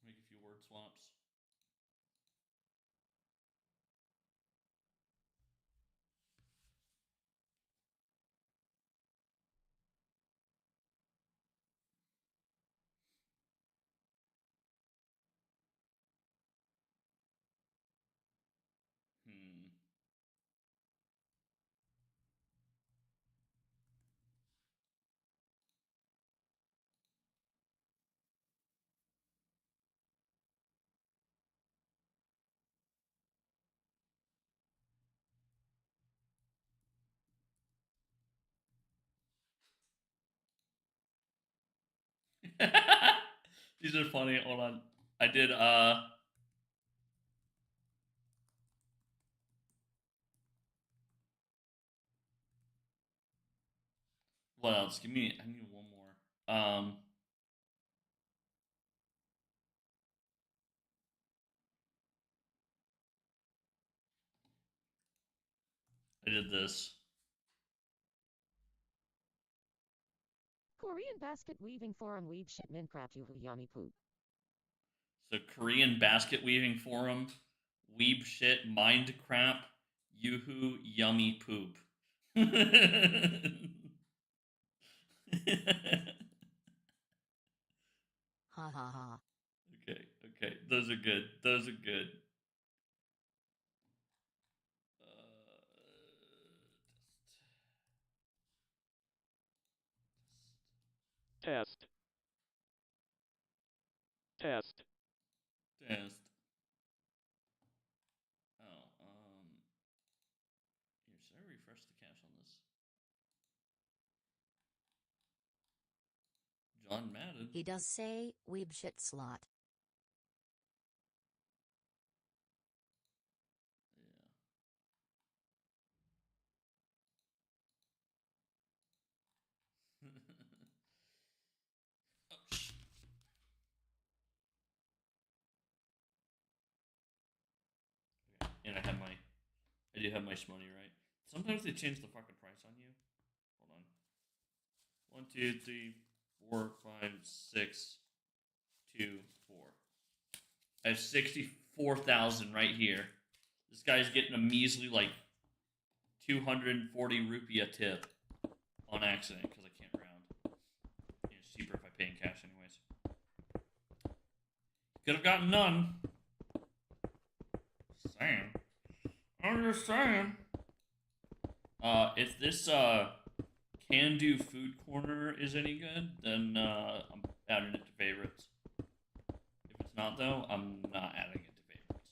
Make a few word swaps. Hmm. These are funny. Hold on. I did what else? I need one more. I did this. Korean basket weaving forum weave shit minecraft you yummy poop. So Korean basket weaving forum, weeb shit, mind crap, yoo-hoo, yummy poop. Ha ha ha. Okay, okay. Those are good. Those are good. Test. Test. Test. Oh, here, should I refresh the cache on this? John Madden. He does say, weeb shit slot. Yeah. Oh, sh- okay. And I do have my shmoney, right? Sometimes they change the fucking price on you. Hold on. 1, 2, 3, 4, 5, 6, 2, 4. I have 64,000 right here. This guy's getting a measly like 240 rupee a tip on accident because I can't round. It's cheaper if I pay in cash, anyways. Could have gotten none. Just saying. I'm just saying. If this can do food corner is any good, then I'm adding it to favorites. If it's not though, I'm not adding it to favorites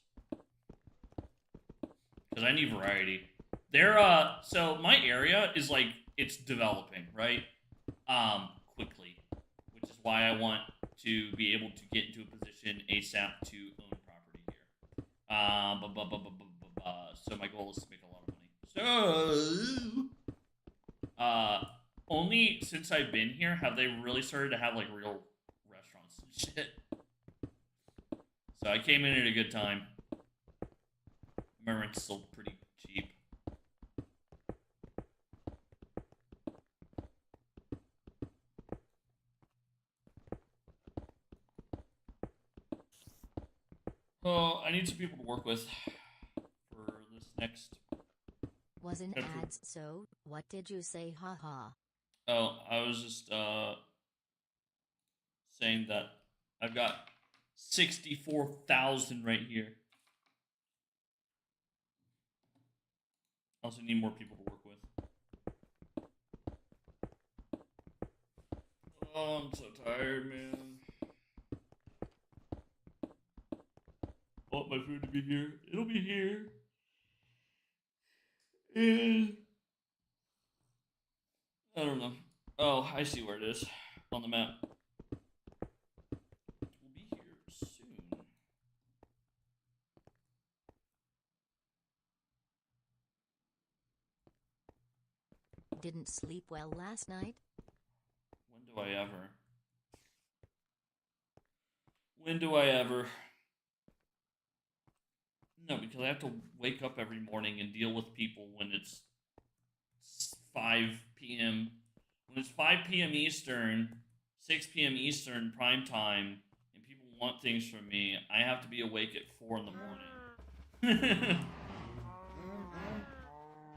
because I need variety. So my area is like it's developing, right? Quickly, which is why I want to be able to get into a position ASAP to own property here. So my goal is to make a lot of money. So, only since I've been here have they really started to have like real restaurants and shit. So I came in at a good time. My rent's still pretty cheap. Oh, I need some people to work with for this next. Wasn't chapter. ads so, what did you say haha? Oh, I was just saying that I've got 64,000 right here. I also need more people to work with. Oh, I'm so tired, man. I want my food to be here. It'll be here. And I don't know. Oh, I see where it is on the map. Didn't sleep well last night? When do I ever? When do I ever? No, because I have to wake up every morning and deal with people when it's 5 p.m. When it's 5 p.m. Eastern, 6 p.m. Eastern prime time, and people want things from me, I have to be awake at 4 in the morning.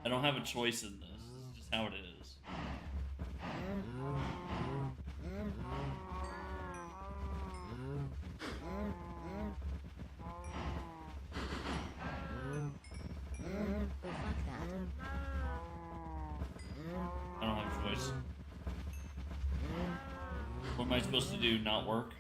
I don't have a choice in this. This is just how it is. Go fuck that. I don't have a choice. What am I supposed to do? Not work?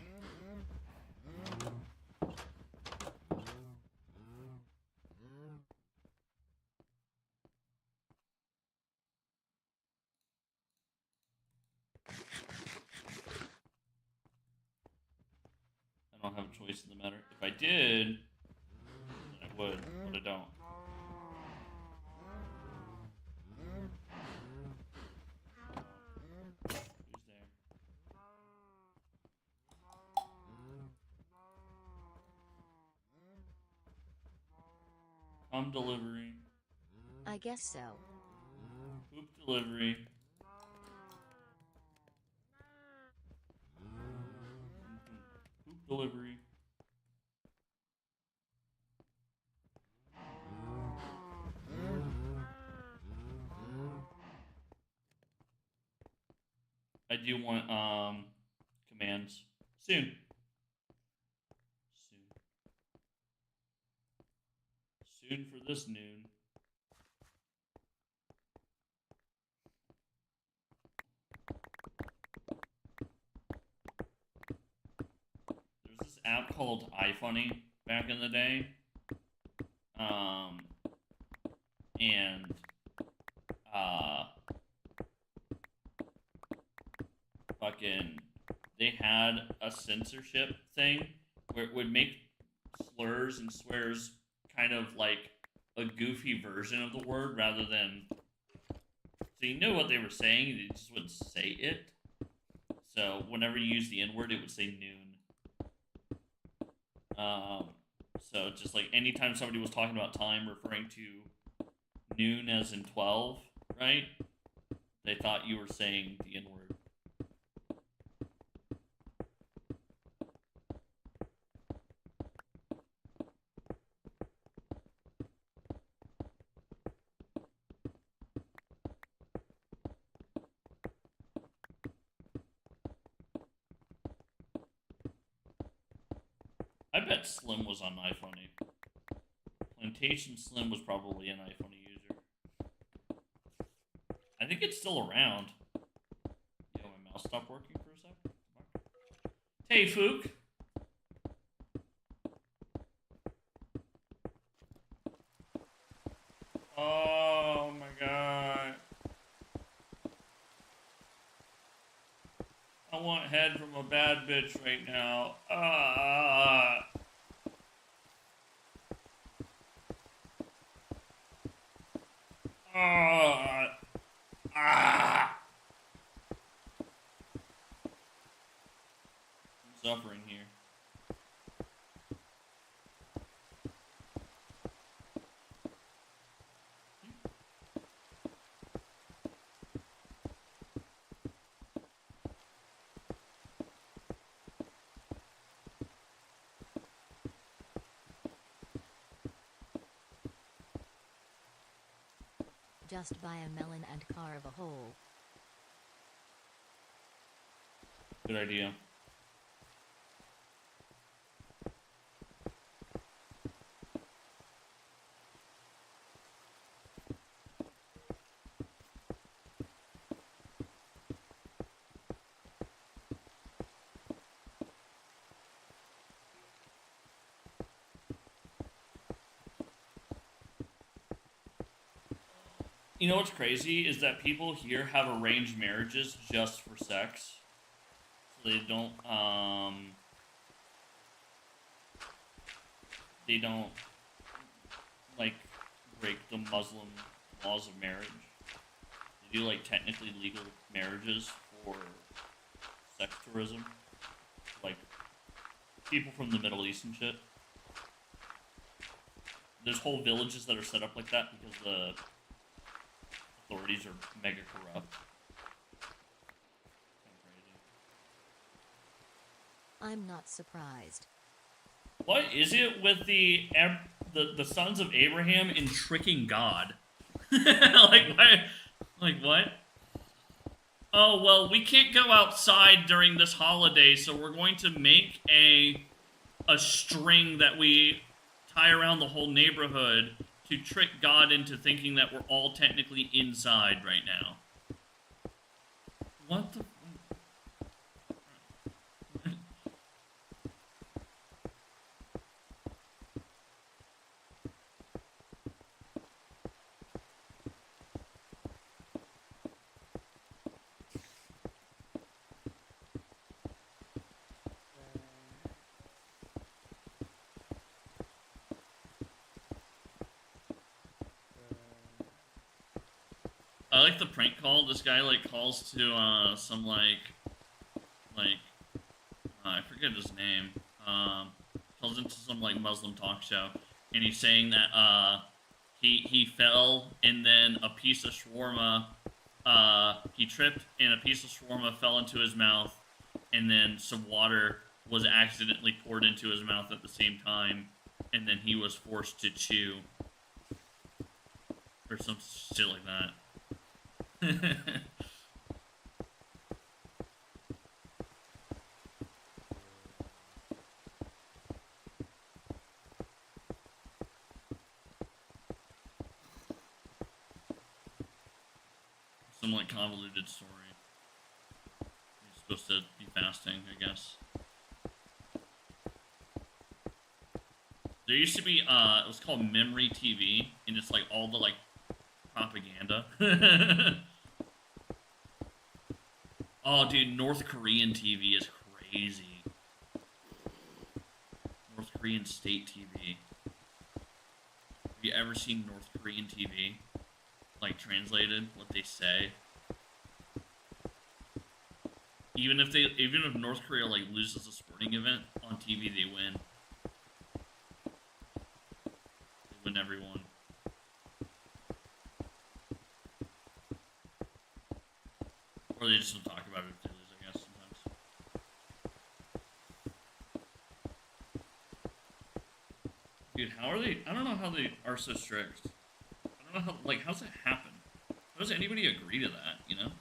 I don't have a choice in the matter. If I did, then I would, but I don't. Who's there? Come delivery. I guess so. Poop delivery. Poop delivery. I do want commands soon. Soon for this noon. There's this app called iFunny back in the day. And fucking they had a censorship thing where it would make slurs and swears kind of like a goofy version of the word rather than, so you knew what they were saying, you just wouldn't say it. So whenever you use the N-word, it would say noon. So just like anytime somebody was talking about time referring to noon as in 12, right? They thought you were saying the N-word. I bet Slim was on iFunny. Plantation Slim was probably an iFunny user. I think it's still around. Yo, my mouse stopped working for a sec. Hey, Fook. Oh my god. I want head from a bad bitch right now. I'm suffering here. Just buy a melon and carve a hole. Good idea. You know what's crazy is that people here have arranged marriages just for sex. So they don't like break the Muslim laws of marriage. They do like technically legal marriages for sex tourism, like people from the Middle East and shit. There's whole villages that are set up like that because the authorities are mega corrupt. Kind of crazy. I'm not surprised. What is it with the sons of Abraham in tricking God? Like why? Like what? Oh well, we can't go outside during this holiday, so we're going to make a string that we tie around the whole neighborhood to trick God into thinking that we're all technically inside right now. What the? I like the prank call. This guy like calls to some I forget his name. Calls into some like Muslim talk show, and he's saying that he fell and then a piece of shawarma he tripped and a piece of shawarma fell into his mouth, and then some water was accidentally poured into his mouth at the same time, and then he was forced to chew or some shit like that. Some like convoluted story. You're supposed to be fasting, I guess. There used to be it was called Memory TV, and it's like all the like propaganda. Oh, dude, North Korean TV is crazy. North Korean state TV. Have you ever seen North Korean TV? Like, translated, what they say? Even if North Korea, like, loses a sporting event, on TV they win. They win every one. Or they just don't talk about it if they lose, I guess, sometimes. Dude, how are they? I don't know how they are so strict. I don't know how, like, how's that happen? How does anybody agree to that, you know?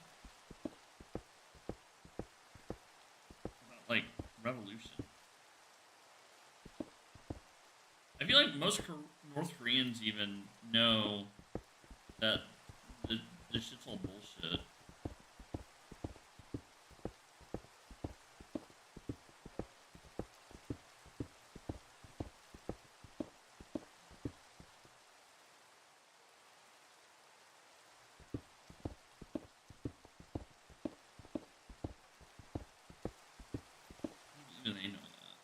About, like, revolution. I feel like most North Koreans even know that this shit's all bullshit. Even they know that.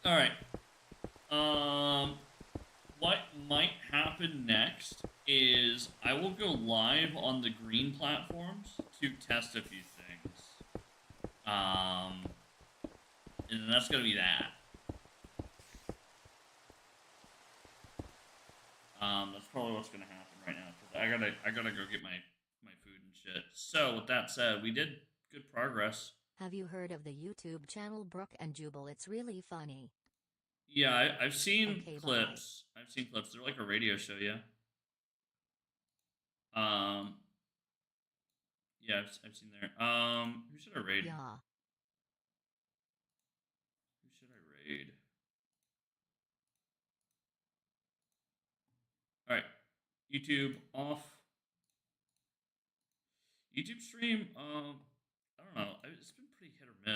All right. What might happen next is I will go live on the green platforms to test a few things. And that's gonna be that. That's probably what's gonna happen right now because I gotta go get my food and shit. So with that said, we did good progress. Have you heard of the YouTube channel Brooke and Jubal? It's really funny. Yeah, I've seen Okay, clips. I've seen clips. They're like a radio show, yeah. Yeah, I've seen there. Who should I raid? Yeah. Who should I raid? All right, YouTube off. YouTube stream. I don't know. It's been pretty hit or miss.